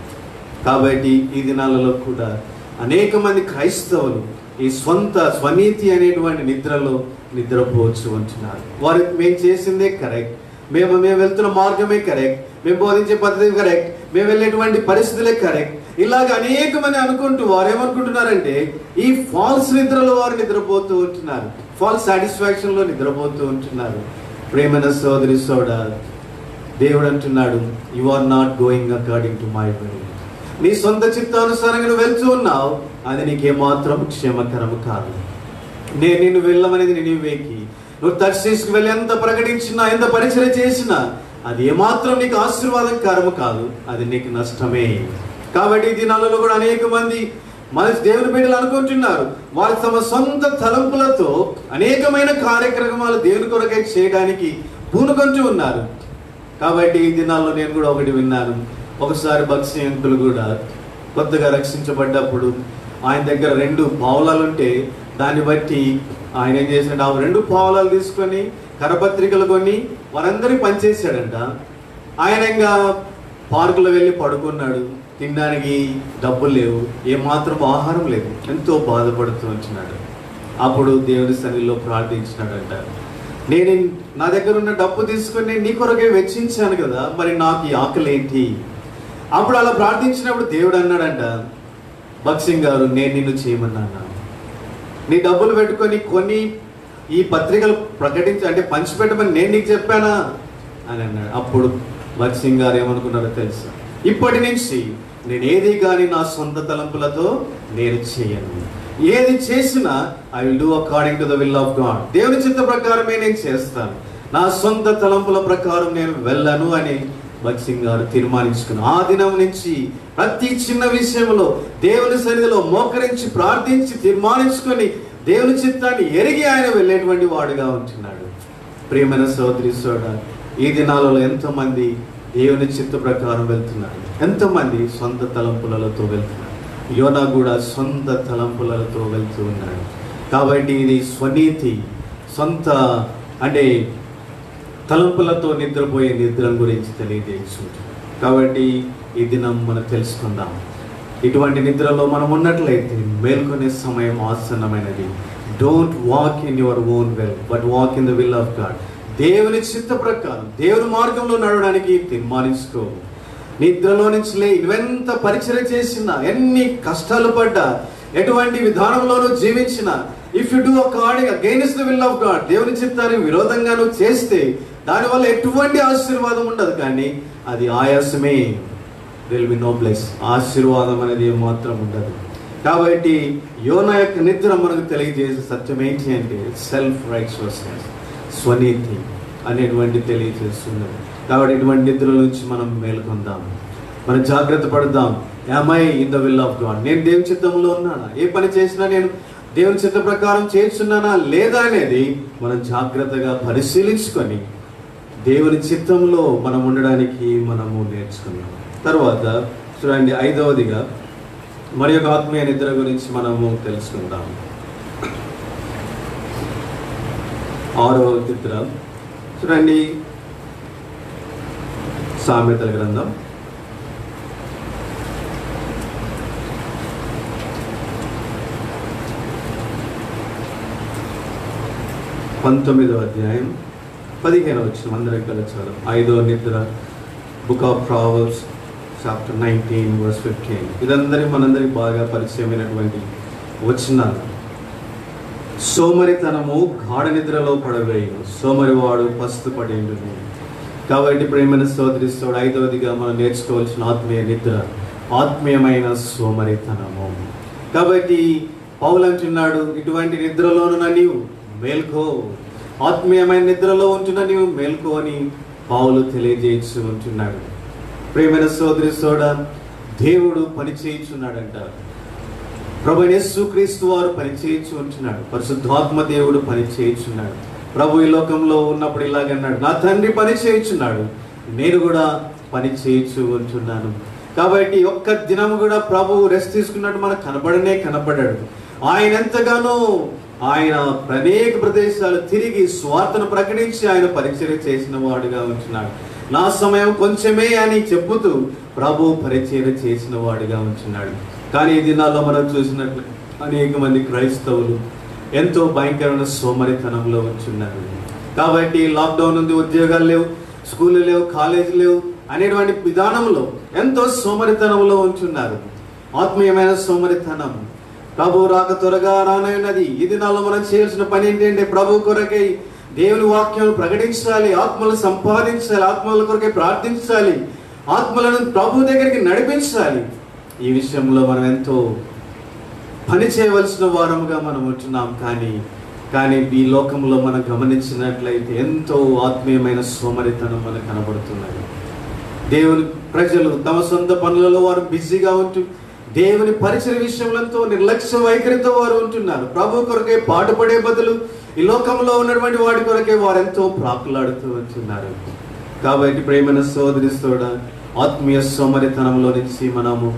కాబట్టి ఈ దినాలలో కూడా అనేక మంది క్రైస్తవులు ఈ స్వనీతి అనేటువంటి నిద్రలో నిద్రపోవచ్చు ఉంటున్నారు. వారు మేము చేసిందే కరెక్ట్, మేము వెళ్తున్న మార్గమే కరెక్ట్, మేము బోధించే పద్ధతి కరెక్ట్, మేము వెళ్ళేటువంటి పరిస్థితులే కరెక్ట్, ఇలాగ అనేక మంది అనుకుంటూ వారు ఏమనుకుంటున్నారంటే ఈ ఫాల్స్ నిద్రలో వారు నిద్రపోతూ ఉంటున్నారు, ఫాల్స్ సాటిస్ఫాక్షన్ లో నిద్రపోతూ ఉంటున్నారు. ప్రేమన సోదరి సోడా, దేవుడు అంటున్నాడు you are not going according to my will. నీ సొంత చిత్తానుసారంగా నువ్వు వెళ్తూ ఉన్నావు, అది నీకేమాత్రం క్షేమకరము కాదు. నేను నిన్ను వెళ్ళమనేది నినివేకి, నువ్వు తర్షీషుకు వెళ్ళి ఎంత ప్రకటించినా ఎంత పరిచయం చేసినా అది ఏమాత్రం నీకు ఆశీర్వాదకరము కాదు, అది నీకు నష్టమే. కాబట్టి ఈ దినాలలో కూడా అనేక మంది మన దేవుని బిడ్డలు అనుకుంటున్నారు వారు తమ సొంత తలంపులతో అనేకమైన కార్యక్రమాలు దేవుని కొరకై చేయడానికి పూనుకొంటూ ఉన్నారు. కాబట్టి ఈ దినాల్లో నేను కూడా ఒకటి విన్నాను. ఒకసారి భక్తి అంకులు కూడా కొత్తగా రక్షించబడ్డప్పుడు ఆయన దగ్గర 2 పావులాలు ఉంటే దాన్ని బట్టి ఆయన ఏం చేశాడు, ఆ 2 పావులాలు తీసుకొని కరపత్రికలు కొని వారందరికీ పనిచేశాడంట. ఆయన ఇంకా పార్కులో వెళ్ళి పడుకున్నాడు, తినడానికి డబ్బులు లేవు, ఏమాత్రం ఆహారం లేదు, ఎంతో బాధపడుతూ వచ్చినాడు. అప్పుడు దేవుని సన్నిధిలో ప్రార్థించినాడంట, నేను నా దగ్గర ఉన్న డబ్బు తీసుకొని నీ కొరకే వెచ్చించాను కదా, మరి నాకు ఈ ఆకలి ఏంటి? అప్పుడు అలా ప్రార్థించినప్పుడు దేవుడు అన్నాడంట, భక్సింగ్ గారు నేను నిన్ను చేయమన్నాను, నీ డబ్బులు పెట్టుకొని కొన్ని ఈ పత్రికలు ప్రకటించి అంటే పంచిపెట్టమని నేను నీకు చెప్పానా అని అన్నాడు. అప్పుడు భగత్ సింగ్ గారు ఏమనుకున్నారో తెలుసా? ఇప్పటి నుంచి నేను ఏది కానీ నా సొంత తలంపులతో నేను చేయను. ఏది చేసినా I will do according to the will of God. దేవుని చిత్త ప్రకారమే నేను చేస్తాను, నా సొంత తలంపుల ప్రకారం నేను వెళ్ళను అని భగత్ సింగ్ గారు తీర్మానించుకున్నారు. ఆ దినం నుంచి ప్రతి చిన్న విషయంలో దేవుని సన్నిధిలో మోకరించి ప్రార్థించి తీర్మానించుకొని దేవుని చిత్తాన్ని ఎరిగి ఆయన వెళ్ళేటువంటి వాడుగా ఉంటున్నాడు. ప్రియమైన సోదరి సోదరుడా, ఈ దినాలలో ఎంతోమంది దేవుని చిత్త ప్రకారం వెళ్తున్నారు, ఎంతోమంది సొంత తలంపులతో వెళ్తున్నారు. యోనా కూడా సొంత తలంపులతో వెళ్తూ ఉన్నాడు. కాబట్టి ఇది స్వనీతి, సొంత అంటే తలంపులతో నిద్రపోయే నిద్ర గురించి తెలియజేస్తుంది. కాబట్టి ఈ దినం మనం తెలుసుకుందాం. ఇటువంటి నిద్రలో మనం ఉన్నట్లయితే మేల్కొనే సమయం ఆసన్నమైనది. Don't walk in your own well but walk in the will of God. దేవుని చిత్త ప్రకారం దేవుని మార్గంలో నడవడానికి తీర్మానించుకో. నిద్రలో నుంచి నువ్వెంత పరిచయం చేసినా, ఎన్ని కష్టాలు పడ్డా, ఎటువంటి విధానంలోనూ జీవించినా, if you do according against the will of God, దేవుని చిత్తానికి విరోధంగా నువ్వు చేస్తే దానివల్ల ఎటువంటి ఆశీర్వాదం ఉండదు, కానీ అది ఆయాసమే. there will be no bless. ఆశీర్వాదం అనేది ఏమాత్రం ఉండదు. కాబట్టి యోనా యొక్క నిద్ర మనకు తెలియజేసే సత్యం ఏంటి అంటే సెల్ఫ్ రైట్స్నెస్, స్వనీతి అనేటువంటి తెలియజేస్తున్నది. కాబట్టి ఇటువంటి నిద్ర నుంచి మనం మేలుకొందాం, మనం జాగ్రత్త పడదాం. am I in the will of God? నేను దేవుని చిత్తంలో ఉన్నానా? ఏ పని చేసినా నేను దేవుని చిత్త ప్రకారం చేస్తున్నానా లేదా అనేది మనం జాగ్రత్తగా పరిశీలించుకొని దేవుని చిత్తంలో మనం ఉండడానికి మనము నేర్చుకున్నాం. తర్వాత చూడండి, 5వదిగా మరి యొక్క ఆత్మీయ నిద్ర గురించి మనము తెలుసుకుందాం. 6వ నిద్ర చూడండి, సామెతల గ్రంథం 19వ అధ్యాయం 15వ వచనం అందరం కలిసి చదువు. 5వ నిద్ర, book of Proverbs chapter 19 verse 15. ఇదందరి మనందరికి బాగా పరిచయమైనటువంటి వచనాలు. సోమరితనము గాఢ నిద్రలో పడవేయును, సోమరివాడు పస్తు పడేయును. కాబట్టి ప్రేమైన సోదరి సోదరుడు, 5వదిగా మనం నేర్చుకోవాల్సిన ఆత్మీయ నిద్ర ఆత్మీయమైన సోమరితనము. కాబట్టి పౌలు అంటున్నాడు, ఇటువంటి నిద్రలోనున్న నీవు మేల్కో, ఆత్మీయమైన నిద్రలో ఉంటున్న నీవు మేల్కో అని పౌలు తెలియజేస్తూ ఉంటున్నాడు. ప్రేమైన సోదరి సోదరుడా, దేవుడు పని చేయించున్నాడంట. ప్రభు యేసుక్రీస్తు వారు పని చేయించు ఉంటున్నాడు, పరిశుద్ధాత్మ దేవుడు పని చేయించున్నాడు. ప్రభు ఈ లోకంలో ఉన్నప్పుడు ఇలాగన్నాడు, నా తండ్రి పని చేయించున్నాడు, నేను కూడా పని చేయించు ఉంటున్నాను. కాబట్టి ఒక్క దినం కూడా ప్రభు రెస్ట్ తీసుకున్నట్టు మనకు కనపడాడు. ఆయన ఎంతగానో ఆయన అనేక ప్రదేశాలు తిరిగి స్వార్థను ప్రకటించి ఆయన పరిచర్య చేసిన వాడుగా ఉంటున్నాడు. నా సమయం కొంచెమే అని చెప్పుతూ ప్రభు పరిచర్య చేసిన వాడుగా ఉంటున్నాడు. కానీ ఈ దినాల్లో మనం చూసినట్లు అనేక మంది క్రైస్తవులు ఎంతో భయంకరమైన సోమరితనంలో ఉంటున్నారు. కాబట్టి లాక్డౌన్ ఉంది, ఉద్యోగాలు లేవు, స్కూళ్ళు లేవు, కాలేజీలు లేవు అనేటువంటి విధానంలో ఎంతో సోమరితనంలో ఉంటున్నారు. ఆత్మీయమైన సోమరితనం. ప్రభు రాక త్వరగా రానున్నది. ఈ దినాల్లో మనం చేయాల్సిన పని ఏంటంటే ప్రభు కొరకై దేవుని వాక్యం ప్రకటించాలి, ఆత్మలు సంపాదించాలి, ఆత్మల కొరకై ప్రార్థించాలి, ఆత్మలను ప్రభు దగ్గరికి నడిపించాలి. ఈ విషయంలో మనం ఎంతో పని చేయవలసిన వారముగా మనం ఉంటున్నాం. కానీ ఈ లోకంలో మనం గమనించినట్లయితే ఎంతో ఆత్మీయమైన సోమరితనం మనకు కనబడుతున్నది. దేవుని ప్రజలు తమ సొంత పనులలో వారు బిజీగా ఉంటూ దేవుని పరిచయ విషయంలో నిర్లక్ష్య వైఖరితో వారు ఉంటున్నారు. ప్రభు కొరకే పాటుపడే బదులు ఈ లోకంలో ఉన్నటువంటి వాటి కొరకే వారు ఎంతో ప్రాకులాడుతూ ఉంటున్నారు. కాబట్టి ప్రేమైన సోదరి సోదరుడా, ఆత్మీయ సోమరితనంలో నుంచి మనము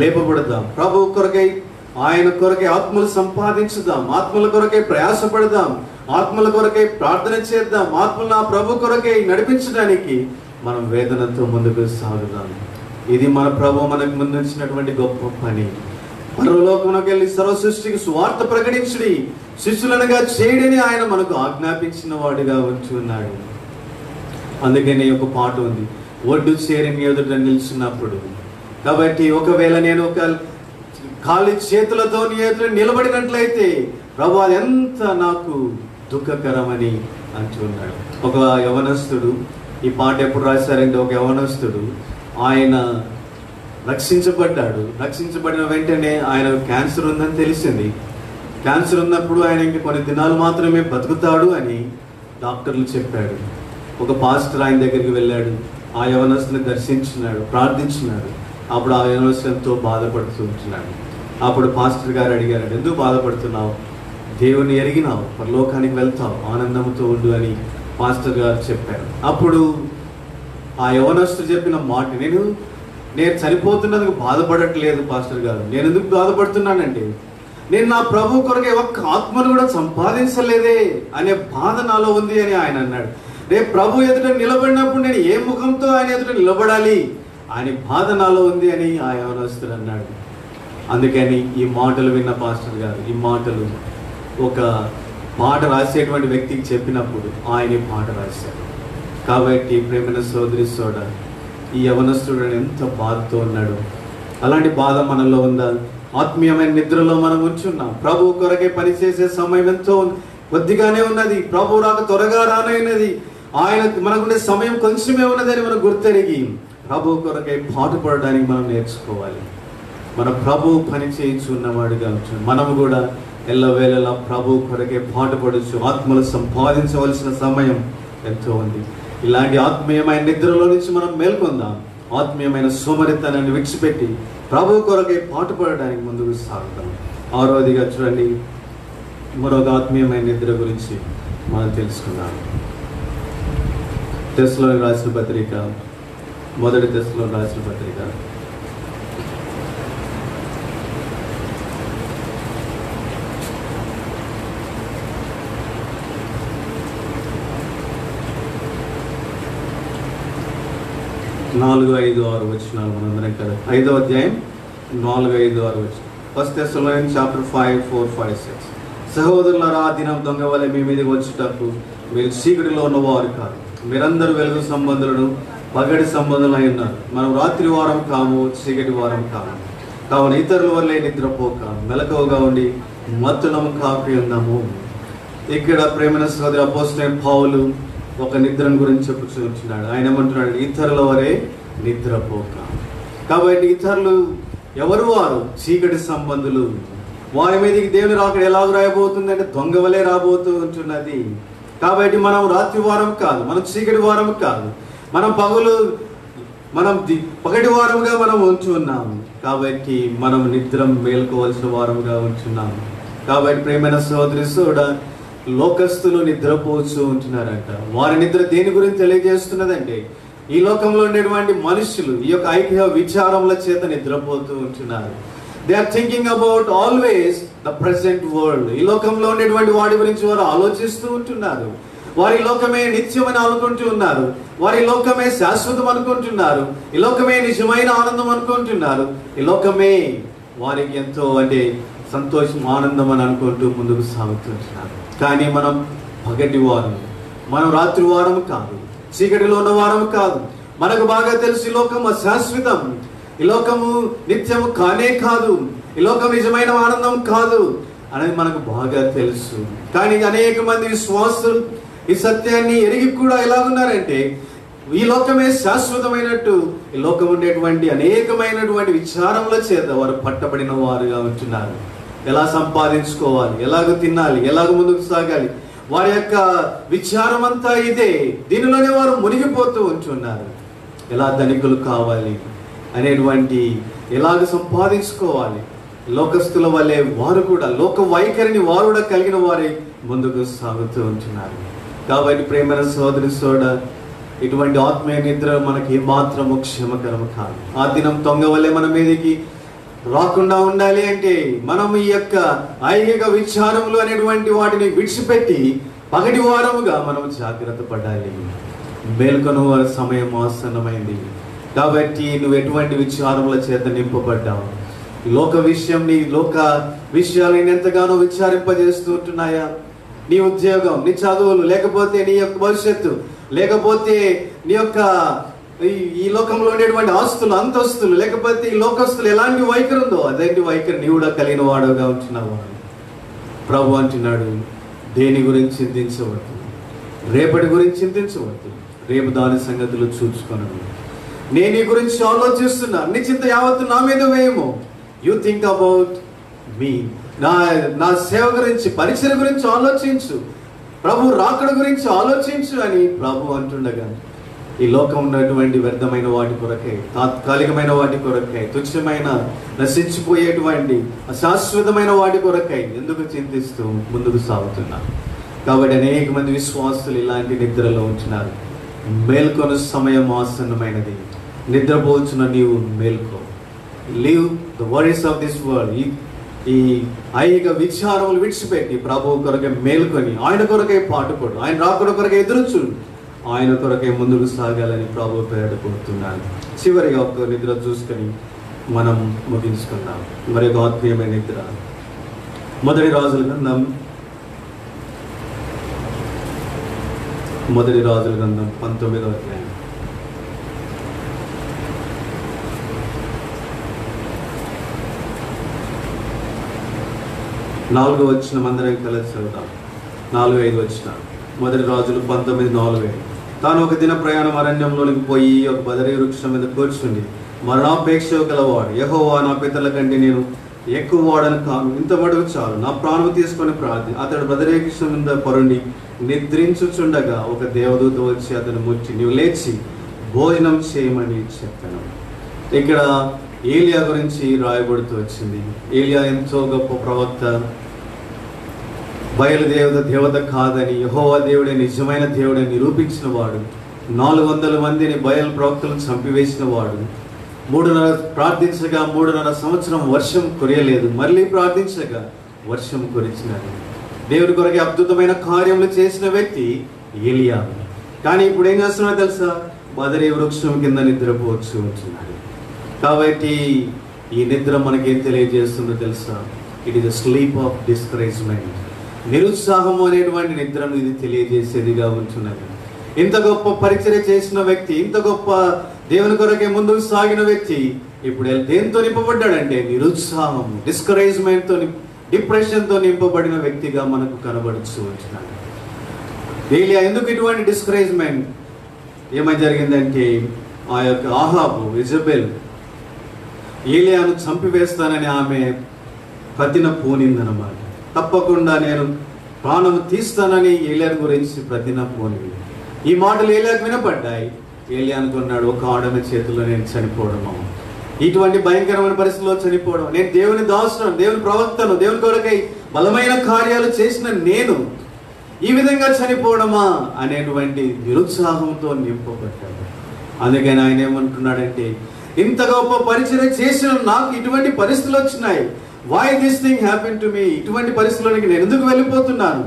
లేపబడదాం. ప్రభు కొరకై ఆయన కొరకై ఆత్మలు సంపాదించుదాం, ఆత్మల కొరకై ప్రయాసపడదాం, ఆత్మల కొరకై ప్రార్థన చేద్దాం, ఆత్మలను ఆ ప్రభు కొరకై నడిపించడానికి మనం వేదనతో ముందుకు సాగుదాం. ఇది మన ప్రభు మనకు ముందుంచినటువంటి గొప్ప పని. పరలోకంలోకి వెళ్ళి సర్వ సృష్టికి స్వార్థ ప్రకటించుడి, శిష్యులనుగా చేయడని ఆయన మనకు ఆజ్ఞాపించిన వాడుగా ఉంటున్నాడు. అందుకనే ఒక పాట ఉంది, ఒడ్డు చేరిని ఎదుట నిల్చున్నప్పుడు. కాబట్టి ఒకవేళ నేను ఒక ఖాళీ చేతులతో నీ ఎదుట నిలబడినట్లయితే ప్రభు అది ఎంత నాకు దుఃఖకరమని అంటున్నాడు. ఒక యవనస్తుడు, ఈ పాట ఎప్పుడు రాశారంటే, ఒక యవనస్తుడు ఆయన రక్షించబడిన వెంటనే ఆయన క్యాన్సర్ ఉందని తెలిసింది. క్యాన్సర్ ఉన్నప్పుడు ఆయన ఇంక కొన్ని దినాలు మాత్రమే బతుకుతాడు అని డాక్టర్లు చెప్పాడు. ఒక పాస్టర్ ఆయన దగ్గరికి వెళ్ళాడు, ఆ యవనస్తుని దర్శించినాడు, ప్రార్థించినాడు. అప్పుడు ఆ యవనస్తుడు ఎంతో బాధపడుతూ ఉంటున్నాడు. అప్పుడు పాస్టర్ గారు అడిగారు, ఎందుకు బాధపడుతున్నావు? దేవుని ఎరిగినావు, పరలోకానికి వెళ్తావు, ఆనందంతో ఉండు అని పాస్టర్ గారు చెప్పారు. అప్పుడు ఆ యవనస్తుడు చెప్పిన మాట, నేను చనిపోతున్నందుకు బాధపడట్లేదు పాస్టర్ గారు. నేను ఎందుకు బాధపడుతున్నానంటే, నేను నా ప్రభు కొరకే ఒక్క ఆత్మను కూడా సంపాదించలేదే అనే బాధ నాలో ఉంది అని ఆయన అన్నాడు. రేపు ప్రభు ఎదుట నిలబడినప్పుడు నేను ఏ ముఖంతో ఆయన ఎదుట నిలబడాలి అని బాధ నాలో ఉంది అని ఆ యవనస్తుడు అన్నాడు. అందుకని ఈ మాటలు విన్న పాస్టర్ గారు ఈ మాటలు ఒక పాట రాసేటువంటి వ్యక్తికి చెప్పినప్పుడు ఆయన ఈ పాట రాశారు. కాబట్టి ప్రేమైన సోదరి సోదరుడా, ఈ యవనస్తుడు ఎంత బాధతో ఉన్నాడు. అలాంటి బాధ మనలో ఉందా? ఆత్మీయమైన నిద్రలో మనం ఉంచున్నాం. ప్రభు కొరకే పనిచేసే సమయం ఎంతో కొద్దిగానే ఉన్నది. ప్రభు రాక త్వరగా రానైనది. ఆయన మనకుండే సమయం కొంచెమే ఉన్నదని మనం గుర్తెరిగి ప్రభు కొరకై పాటుపడడానికి మనం నేర్చుకోవాలి. మన ప్రభు పని చేయించున్నవాడుగా ఉంచు. మనము కూడా ఎల్లవేళలా ప్రభు కొరకే పాటుపడచ్చు. ఆత్మలు సంపాదించవలసిన సమయం ఎంతో ఉంది. ఇలాంటి ఆత్మీయమైన నిద్రలో నుంచి మనం మేల్కొందాం. ఆత్మీయమైన సోమరితనాన్ని విడిచిపెట్టి ప్రభు కొరకే పాటుపడడానికి ముందుకు సాగుతాం. ఆరోదిగా చూడండి, మరొక ఆత్మీయమైన నిద్ర గురించి మనం తెలుసుకుందాం. తెస్సలోనికి రాసిన పత్రిక, మొదటి తెస్సలోనికి రాసిన పత్రిక 4, 5, 6 వచనాలు మనందరం కదా. 5వ అధ్యాయం 4, 5, 6 వచనం. First Thessalonians chapter 5, 4, 5, 6. సహోదరులారా, ఆ దినం దొంగ వలె మీ మీదకి వచ్చేటప్పుడు మీరు చీకటిలో ఉన్నవారు కాదు. మీరందరూ వెలుగు సంబంధులను పగటి సంబంధులై ఉన్నారు. మనం రాత్రి వారం కాము, చీకటి వారం కాము. కావున ఇతరుల వల్లే నిద్రపోక మెలకువగా ఉండి మత్తులము కాపి ఉందాము. ఇక్కడ ప్రేమైన సోదరి అపోస్తలుడైన పౌలు ఒక నిద్రను గురించి చెప్పుచున్నాడు. ఆయన ఏమంటున్నాడు? ఇతరుల వరే నిద్రపోక. కాబట్టి ఇతరులు ఎవరు? వారు చీకటి సంబంధులు. వారి మీదకి దేవుని రాకడ ఎలాగ రాయబోతుంది అంటే దొంగ వలె రాబోతూ ఉంటున్నది. కాబట్టి మనం రాత్రి వారం కాదు, మనం చీకటి వారం కాదు, మనం పగటి వారంగా మనం ఉంచి ఉన్నాము. కాబట్టి మనం నిద్ర మేల్కోవాల్సిన వారంగా ఉంచున్నాము. కాబట్టి ప్రేమైన సోదరి సోడా, లోకస్తులు నిద్రపోతూ ఉంటున్నారంట. వారి నిద్ర దేని గురించి తెలియజేస్తున్నదంటే, ఈ లోకంలో ఉండేటువంటి మనుషులు ఈ యొక్క ఐక్య విచారముల చేత నిద్రపోతూ ఉంటున్నారు. They are thinking about always the present world. ఈ లోకంలో ఉండేటువంటి వాటి గురించి వారు ఆలోచిస్తూ ఉంటున్నారు. వారి లోకమే నిత్యమని అనుకుంటూ ఉన్నారు. వారి లోకమే శాశ్వతం అనుకుంటున్నారు. ఈ లోకమే నిజమైన ఆనందం అనుకుంటున్నారు. ఈ లోకమే వారికి ఎంతో సంతోషం, ఆనందం అని అనుకుంటూ ముందుకు సాగుతుంటున్నారు. కానీ మనం పగటి వారం, మనం రాత్రి వారం కాదు, చీకటిలో ఉన్న వారం కాదు. మనకు బాగా తెలుసు ఈ లోకం అశాశ్వతం, ఈ లోకము నిత్యము కానే కాదు, ఈ లోకం నిజమైన ఆనందం కాదు అనేది మనకు బాగా తెలుసు. కానీ అనేక మంది విశ్వాసులు ఈ సత్యాన్ని ఎరిగి కూడా ఎలాగున్నారంటే, ఈ లోకమే శాశ్వతమైనట్టు ఈ లోకం ఉండేటువంటి అనేకమైనటువంటి విచారముల చేత వారు పట్టబడిన వారుగా ఉంటున్నారు. ఎలా సంపాదించుకోవాలి, ఎలాగ తినాలి, ఎలాగ ముందుకు సాగాలి, వారి యొక్క విచారం అంతా ఇదే. దీనిలోనే వారు మునిగిపోతూ ఉంటున్నారు. ఎలా ధనికులు కావాలి అనేటువంటి, ఎలాగ సంపాదించుకోవాలి, లోకస్తుల వల్లే వారు కూడా లోక వైఖరిని వారు కూడా కలిగిన వారే ముందుకు సాగుతూ ఉంటున్నారు. కాబట్టి ప్రేమైన సోదరి సోడ, ఇటువంటి ఆత్మీయ నిద్ర మనకి ఏమాత్రము క్షేమకరము కాదు. ఆ దినం దొంగ వల్లే మన మీదకి రాకుండా ఉండాలి అంటే మనం ఈ యొక్క ఐహిక విచారములు అనేటువంటి వాటిని విడిచిపెట్టి పగటి వారముగా మనం జాగ్రత్త పడాలి. మేల్కొను సమయం ఆసన్నమైంది. కాబట్టి నువ్వు ఎటువంటి విచారముల చేత నింపబడ్డావు? లోక విషయాలు ఎంతగానో విచారింపజేస్తూ ఉంటున్నాయా? నీ ఉద్యోగం, నీ చదువులు, లేకపోతే నీ యొక్క భవిష్యత్తు, లేకపోతే నీ యొక్క ఈ లోకంలో ఉండేటువంటి ఆస్తులు, అంతస్తులు, లేకపోతే ఈ లోకస్తులు ఎలాంటి వైఖరి ఉందో అదేంటి వైఖరి నీవు కూడా కలిగిన వాడుగా ఉంటున్నావు. ప్రభు అంటున్నాడు, దేని గురించి చింతించవద్దు, రేపటి గురించి చింతించవద్దు, రేపు దాని సంగతులు చూసుకొనను. నేను ఈ గురించి ఆలోచిస్తున్నా, అన్ని చింత యావత్తు నా మీద వేయము. యూ థింక్ అబౌట్ మీ, నా సేవ గురించి, పరిచయ గురించి ఆలోచించు, ప్రభు రాకడ గురించి ఆలోచించు అని ప్రభు అంటుండగా, ఈ లోకం ఉన్నటువంటి వ్యర్థమైన వాటి కొరకై, తాత్కాలికమైన వాటి కొరకై, తుచ్చమైన నశించిపోయేటువంటి అశాశ్వతమైన వాటి కొరకై ఎందుకు చింతిస్తూ ముందుకు సాగుతున్నారు? కాబట్టి అనేక మంది విశ్వాసులు ఇలాంటి నిద్రలో ఉంటున్నారు. మేల్కొన సమయం ఆసన్నమైనది. నిద్రపోతున్న నీవు మేల్కో. Leave the worries of this world. ఈ ఐహిక విచారములు విడిచిపెట్టి ప్రభువు కొరకే మేల్కొని ఆయన కొరకే పాటుపడు, ఆయన రాకడ కొరకే ఎదురుచూడు, ఆయన కొరకే ముందుకు సాగాలని ప్రభు పేరట కోరుతున్నాను. చివరిగా ఒక నిద్ర చూసుకొని మనం ముగించుకుందాం. మరి ఒక ఆత్మీయమైన నిద్ర. మొదటి రాజుల గ్రంథం 19వ అధ్యాయం. నాలుగో వచనం అందరం కలిసి చదువుతాం. 4-5 వచనాలు. మొదటి రాజులు 19:4. తాను ఒక దిన ప్రయాణం అరణ్యంలోనికి పోయి ఒక బదరీ వృక్షం మీద కూర్చుండి, మరణాపేక్ష గలవాడు, యెహోవా నా పితరుల కంటే నేను ఎక్కువ వాడని కాను, ఇంత మటుకు చాలు, నా ప్రాణం తీసుకొని అతడు బదరీ వృక్షం మీద పరుండి నిద్రించుచుండగా ఒక దేవదూత వచ్చి అతను ముట్టి, నీవు లేచి భోజనం చేయమని చెప్పాను. ఇక్కడ ఏలియా గురించి రాయబడుతూ వచ్చింది. ఏలియా ఎంతో గొప్ప ప్రవక్త, దేవత కాదని, యెహోవా దేవుడే నిజమైన దేవుడే నిరూపించిన వాడు, 400 మందిని బయలు ప్రవక్తలను చంపివేసిన వాడు, 3.5 సంవత్సరం వర్షం కురియలేదు, మళ్ళీ ప్రార్థించగా వర్షం కురిచినది. దేవుడి కొరకే అద్భుతమైన కార్యములు చేసిన వ్యక్తి ఏలియా. కానీ ఇప్పుడు ఏం చేస్తున్నాడో తెలుసా? బదరీ వృక్షం కింద నిద్రపోవచ్చు ఉంటున్నాడు. కాబట్టి ఈ నిద్ర మనకేం తెలియజేస్తుందో తెలుసా? It is the sleep of discouragement. నిరుత్సాహము అనేటువంటి నిద్రను ఇది తెలియజేసేదిగా ఉంటున్నది. ఇంత గొప్ప పరిచర్య చేసిన వ్యక్తి, ఇంత గొప్ప దేవుని కొరకే ముందుకు సాగిన వ్యక్తి ఇప్పుడు దేంతో నింపబడ్డాడంటే నిరుత్సాహం, డిస్కరేజ్మెంట్తో, డిప్రెషన్తో నింపబడిన వ్యక్తిగా మనకు కనబడుతూ ఉంటున్నాడు. ఏలియా ఎందుకు ఇటువంటి డిస్కరేజ్మెంట్? ఏమై జరిగిందంటే ఆ యొక్క ఆహాబు, ఇజబెల్ ఏలియాను చంపివేస్తానని ఆమె ప్రతిన పూనిందనమాట. తప్పకుండా నేను ప్రాణం తీస్తానని ఏలియా గురించి ప్రతిన పూనింది. ఈ మాటలు ఏలియాకు వినపడ్డాయి. ఏలియా అనుకున్నాడు, ఒక ఆడమి చేతుల్లో నేను చనిపోవడము, ఇటువంటి భయంకరమైన పరిస్థితుల్లో చనిపోవడం, నేను దేవుని దాసును, దేవుని ప్రవక్తను, దేవుని కొరకై బలమైన కార్యాలు చేసిన నేను ఈ విధంగా చనిపోవడమా అనేటువంటి నిరుత్సాహంతో నింపబడ్డాడు. అందుకని ఆయన ఏమంటున్నాడంటే, ఇంత గొప్ప పరిచయం చేసిన నాకు ఇటువంటి పరిస్థితులు వచ్చినాయి, why this thing happen to me? ఇటువంటి పరిస్థితుల్లోకి నేను ఎందుకు వెళ్ళిపోతున్నాను?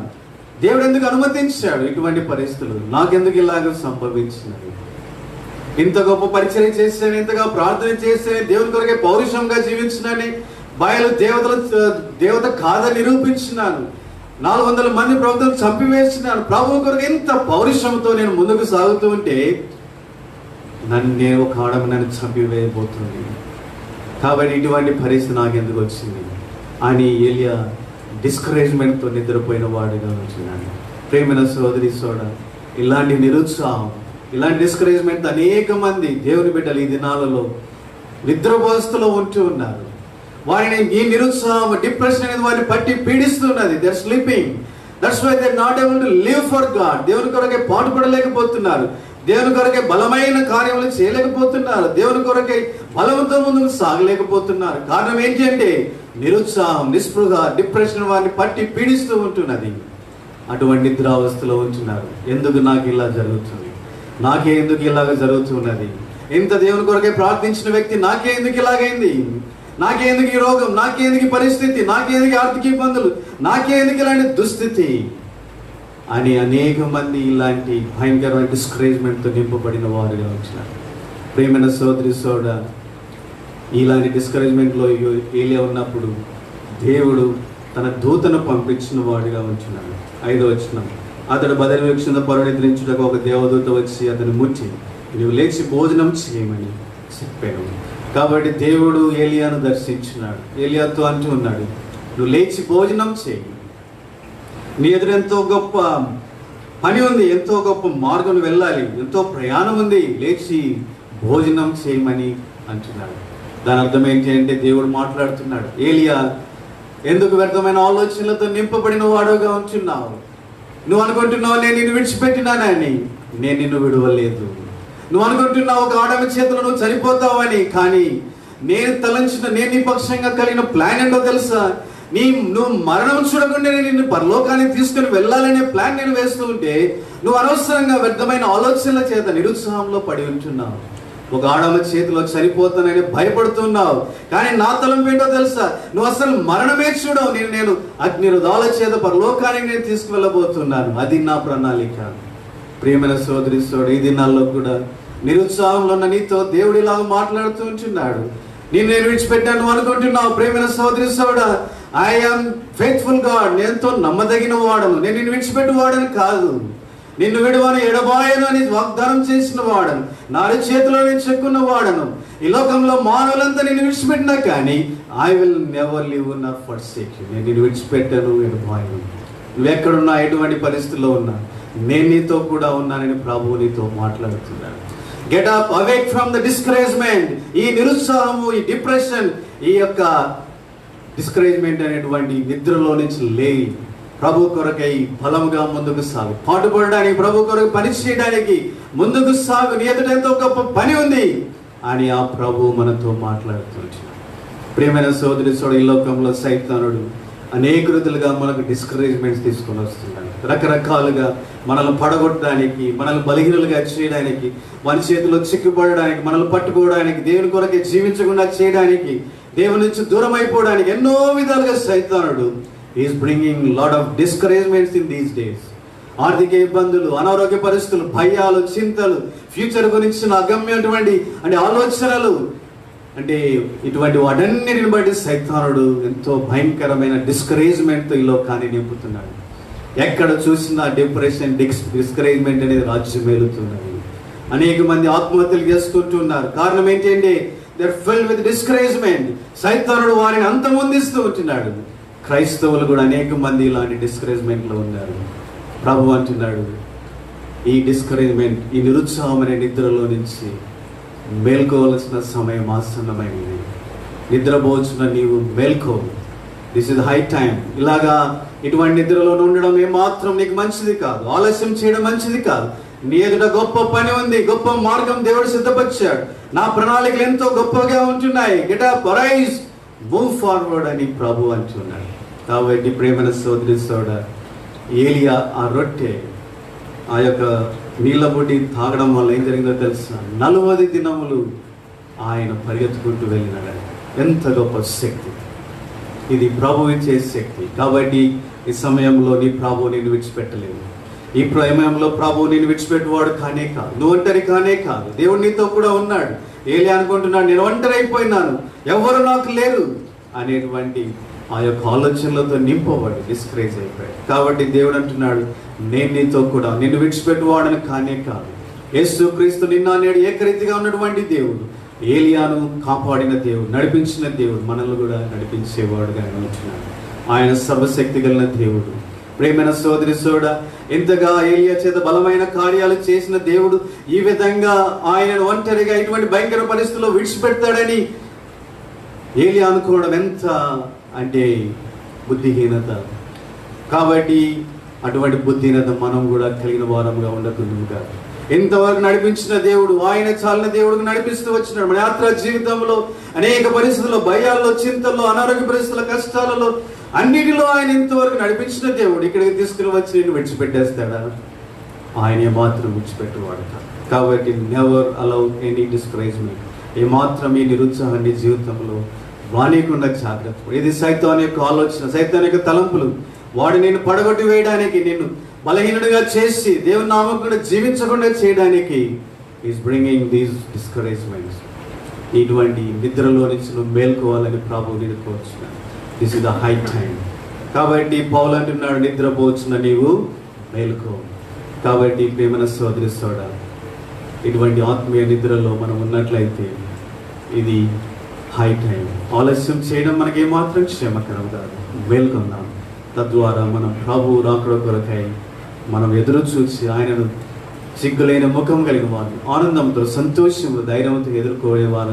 దేవుడు ఎందుకు అనుమతించాడు ఇటువంటి పరిస్థితులు? నాకెందుకు ఇలాగ సంభవించినవి? ఇంత గొప్ప పరిచయం చేశాను, ఇంతగా ప్రార్థన చేశాను, దేవుని కొరకే పౌరుషంగా జీవించినాను, బయలు దేవత కాదని నిరూపించినాను, 400 మంది ప్రవక్తలను చంపివేసినాను, ప్రభువు కొరకు ఇంత పౌరుషంతో నేను ముందుకు సాగుతూ ఉంటే నేను ఒక ఆడమ నన్ను చంపివేయబోతుంది, కాబట్టి ఇటువంటి పరిస్థితి నాకెందుకు వచ్చింది అని ఏలియా డిస్కరేజ్మెంట్తో నిద్రపోయిన వాడిగా ఉంటున్నాను. ప్రేమైన సోదరి ఇలాంటి నిరుత్సాహం, ఇలాంటి డిస్కరేజ్మెంట్ అనేక మంది దేవుని బిడ్డలు ఈ దినాలలో నిద్రపోస్తులో ఉంటూ ఉన్నారు. వారిని ఈ నిరుత్సాహం, డిప్రెషన్ అనేది వారిని పట్టి పీడిస్తున్నది. They are sleeping. That's why they are not able to live for God. దేవుని కొరకే పాటుపడలేకపోతున్నారు, దేవుని కొరకే బలమైన కార్యములు చేయలేకపోతున్నారు, దేవుని కొరకే బలంతో ముందుకు సాగలేకపోతున్నారు. కారణం ఏంటి అంటే నిరుత్సాహం, నిస్పృహ, డిప్రెషన్ వారిని పట్టి పీడిస్తూ ఉంటున్నది. అటువంటి నిద్రావస్థలో ఉంటున్నారు. ఎందుకు నాకు ఇలా జరుగుతుంది? నాకే ఎందుకు ఇలాగ జరుగుతున్నది? ఇంత దేవుని కొరకే ప్రార్థించిన వ్యక్తి నాకే ఎందుకు ఇలాగైంది? నాకే ఎందుకు ఈ రోగం? నాకే ఎందుకు ఈ పరిస్థితి? నాకే ఎందుకు ఆర్థిక ఇబ్బందులు? నాకే ఎందుకు ఇలాంటి దుస్థితి అని అనేక మంది ఇలాంటి భయంకరమైన డిస్కరేజ్మెంట్తో నింపబడిన వారుగా వచ్చినారు. ప్రేమైన సోదరి ఇలాంటి డిస్కరేజ్మెంట్లో ఏలియా ఉన్నప్పుడు దేవుడు తన దూతను పంపించిన వాడిగా ఉంటున్నాడు. 5వ వచనం, అతడు బదరీ వృక్షం పరుడు నిద్రించుటకు ఒక దేవదూత వచ్చి అతను ముట్టి, నువ్వు లేచి భోజనం చేయమని చెప్పాను. కాబట్టి దేవుడు ఏలియాను దర్శించున్నాడు. ఏలియాతో అంటూ ఉన్నాడు, నువ్వు లేచి భోజనం చేయి, నీ ఎదురు ఎంతో గొప్ప పని ఉంది, ఎంతో గొప్ప మార్గం వెళ్ళాలి, ఎంతో ప్రయాణం ఉంది, లేచి భోజనం చేయమని అంటున్నాడు. దాని అర్థం ఏంటి అంటే దేవుడు మాట్లాడుతున్నాడు, ఏలియా ఎందుకు వ్యర్థమైన ఆలోచనలతో నింపబడిన వాడుగా ఉంటున్నావు? నువ్వు అనుకుంటున్నావు నేను నిన్ను విడిచిపెట్టినానని, నేను నిన్ను విడవలేదు. నువ్వు అనుకుంటున్నావు ఒక ఆడమ చేతిలో నువ్వు చనిపోతావని, కానీ నేను తలంచిన, నేను నీ పక్షంగా కలిగిన ప్లాన్ ఏంటో తెలుసా? నువ్వు మరణం చూడకుండా నేను నిన్ను పరలోకానికి తీసుకుని వెళ్ళాలనే ప్లాన్ నేను వేస్తూ ఉంటే నువ్వు అనవసరంగా వ్యర్థమైన ఆలోచనల చేత నిరుత్సాహంలో పడి ఉంటున్నావు. ఒక ఆడమ చేతిలో చనిపోతానని భయపడుతున్నావు, కానీ నా తలంపు ఏంటో తెలుసా? నువ్వు అసలు మరణమే చూడవు. నేను అగ్నిరుదాల చేత పరలోకానికి నేను తీసుకువెళ్ళబోతున్నాను, అది నా ప్రణాళిక. ప్రియమైన సోదరి ఈ దినాల్లో కూడా నిరుత్సాహంలో ఉన్న నీతో దేవుడు ఇలాగ మాట్లాడుతూ ఉంటున్నాడు. నేను విడిచిపెట్టాను అనుకుంటున్నావు. ప్రియమైన సోదరి ఐ ఆమ్ ఫెయిత్ఫుల్ గాడ్, నేనుతో నమ్మదగిన వాడను, నేను నిన్ను విడిచిపెట్టి వాడని కాదు, నిన్ను విడువను ఎడబాయను అని వాగ్దానం చేసిన వాడను, నాలుగు చేతిలో నేను చెక్కున్న వాడను. ఈ లోకంలో మానవులంతా నిన్ను విడిచిపెట్టినా కానీ I will never leave not forsake you. నేను నిన్ను విడిచిపెట్టాను, ఎడబాయను. నువ్వెక్కడున్నా, ఎటువంటి పరిస్థితుల్లో ఉన్నా నేను నీతో కూడా ఉన్నానని ప్రభువు నీతో మాట్లాడుతున్నాను. Get up, awake from the discouragement. ఈ నిరుత్సాహము, ఈ డిప్రెషన్, ఈ యొక్క డిస్కరేజ్మెంట్ అనేటువంటి నిద్రలో నుంచి లేయి ప్రభు కొరకై బలముగా ముందుకు సాగు, పాటుపడడానికి, ప్రభు కొరకు పని చేయడానికి ముందుకు సాగు. నీ ఎదుట ఎంతో గొప్ప పని ఉంది అని ఆ ప్రభు మనతో మాట్లాడుతుంటున్నాడు. ప్రియమైన సోదరి ఈ లోకంలో సైతానుడు అనేక రీతులుగా మనకు డిస్కరేజ్మెంట్స్ తీసుకొని వస్తున్నాడు. రకరకాలుగా మనల్ని పడగొట్టడానికి, మనల్ని బలహీనులుగా చేయడానికి, మన చేతిలో చిక్కుపడడానికి, మనల్ని పట్టుకోవడానికి, దేవుని కొరకే జీవించకుండా చేయడానికి, దేవుని నుంచి దూరం అయిపోవడానికి ఎన్నో విధాలుగా సైతానుడు is bringing lot of discouragements in these days. ఆర్థిక ఇబ్బందులు, అనారోగ్య పరిస్థితులు, భయాలు, చింతలు, ఫ్యూచర్ గురించిన అగమ్యటువంటి ఆలోచనలు, అంటే ఇటువంటి వాటన్నిటిని బట్టి సైతానుడు ఎంతో భయంకరమైన డిస్కరేజ్మెంట్తో ఈ లోకాన్ని నింపుతున్నాడు. ఎక్కడ చూసినా డిప్రెషన్, డిస్కరేజ్మెంట్ అనేది రాజ్యం మేలుతున్నది. అనేక మంది ఆత్మహత్యలు చేసుకుంటున్నారు. కారణం ఏంటంటే they are filled with discouragement. సైతానుడు వారిని అంతమొందిస్తూ ఉంటున్నాడు. క్రైస్తవులు కూడా అనేక మంది ఇలాంటి డిస్కరేజ్మెంట్లో ఉన్నారు. ప్రభు అంటున్నాడు, ఈ డిస్కరేజ్మెంట్, ఈ నిరుత్సాహం అనే నిద్రలో నుంచి మేల్కోవలసిన సమయం ఆసన్నమైంది. నిద్రపోవచ్చున నీవు మేల్కో. This is high time. ఇలాగా ఇటువంటి నిద్రలో ఉండడం ఏమాత్రం నీకు మంచిది కాదు. ఆలస్యం చేయడం మంచిది కాదు. నీ ఎదుట గొప్ప పని ఉంది, గొప్ప మార్గం దేవుడు సిద్ధపరిచాడు. నా ప్రణాళికలు ఎంతో గొప్పగా ఉంటున్నాయి. Get up, rise, move forward అని ప్రభు అంటున్నాడు. కాబట్టి ప్రేమైన సోదరి ఏలియా ఆ రొట్టె, ఆ యొక్క నీళ్ళ బుడ్డి తాగడం వల్ల ఏం జరిగిందో తెలుసా? 40 దినములు ఆయన పరిగెత్తుకుంటూ వెళ్ళినాడు. ఎంత గొప్ప శక్తి! ఇది ప్రభు ఇచ్చే శక్తి. కాబట్టి ఈ సమయంలో నీ ప్రభు నేను విడిచిపెట్టలేదు. ఈ సమయంలో ప్రభు నేను విడిచిపెట్టేవాడు కానే కాదు, నువ్వు ఒంటరి కానే కాదు. దేవుడు నీతో కూడా ఉన్నాడు. ఏలియా అనుకుంటున్నాడు, నేను ఒంటరి అయిపోయినాను, ఎవరు నాకు లేరు అనేటువంటి ఆ యొక్క ఆలోచనలతో నింపబడి డిస్కరేజ్ అయిపోయాడు. కాబట్టి దేవుడు అంటున్నాడు, నేను నీతో కూడా, నిన్ను విడిచిపెట్టువాడని కానే కాదు. యేసు క్రీస్తు నిన్న నేడు ఏకరీతిగా ఉన్నటువంటి దేవుడు, ఏలియాను కాపాడిన దేవుడు, నడిపించిన దేవుడు, మనల్ని కూడా నడిపించేవాడుగా ఉంటున్నాడు. ఆయన సర్వశక్తి కలిగిన దేవుడు. ప్రేమైన సోదరి ఇంతగా ఏలియా చేత బలమైన కార్యాలు చేసిన దేవుడు ఈ విధంగా ఆయనను ఒంటరిగా ఇటువంటి భయంకర పరిస్థితుల్లో విడిచిపెడతాడని ఏలియా అనుకోవడం ఎంత అంటే బుద్ధిహీనత. కాబట్టి అటువంటి బుద్ధిహీనత మనం కూడా కలిగిన వారంగా ఉండకుండా, ఇంతవరకు నడిపించిన దేవుడు, ఆయన చాలిన దేవుడికి నడిపిస్తూ వచ్చినాడు. మన యాత్ర జీవితంలో అనేక పరిస్థితుల్లో, భయాల్లో, చింతల్లో, అనారోగ్య పరిస్థితుల, కష్టాలలో, అన్నిటిలో ఆయన ఇంతవరకు నడిపించిన దేవుడు ఇక్కడికి తీసుకుని వచ్చి నేను విడిచిపెట్టేస్తాడా? ఆయన మాత్రం విడిచిపెట్టేవాడు కాదు. కాబట్టి నెవర్ అలౌ ఎనీ డిస్కరేజ్మెంట్. ఏమాత్రం ఈ నిరుత్సాహాన్ని జీవితంలో రానికుండా జాగ్రత్త. ఇది సైతాన్ యొక్క ఆలోచన, సైతాన్ యొక్క తలంపులు. వాడు నేను పడగొట్టి వేయడానికి, నిన్ను బలహీనుడిగా చేసి దేవుని నామకుండా జీవించకుండా చేయడానికి ఈజ్ బ్రింగింగ్ దీస్ డిస్కరేజ్మెంట్స్. ఇటువంటి నిద్రలో నుంచి నువ్వు మేల్కోవాలని ప్రభు నేను కోరుచున్నాను. This is the high time. కాబట్టి పౌలు అంటున్నాడు, నిద్రపోవచ్చున నీవు మేల్కో. కాబట్టి ప్రేమన సోదరి ఇటువంటి ఆత్మీయ నిద్రలో మనం ఉన్నట్లయితే ఇది హై టైం. ఆలస్యం చేయడం మనకి ఏమాత్రం క్షేమకరం కాదు. మేల్కొందాం. తద్వారా మన ప్రభు రాకడ కొరకై మనం ఎదురు చూసి ఆయనను సిగ్గులైన ముఖం కలిగిన వారు, ఆనందంతో సంతోషము ధైర్యంతో ఎదుర్కొనే వారు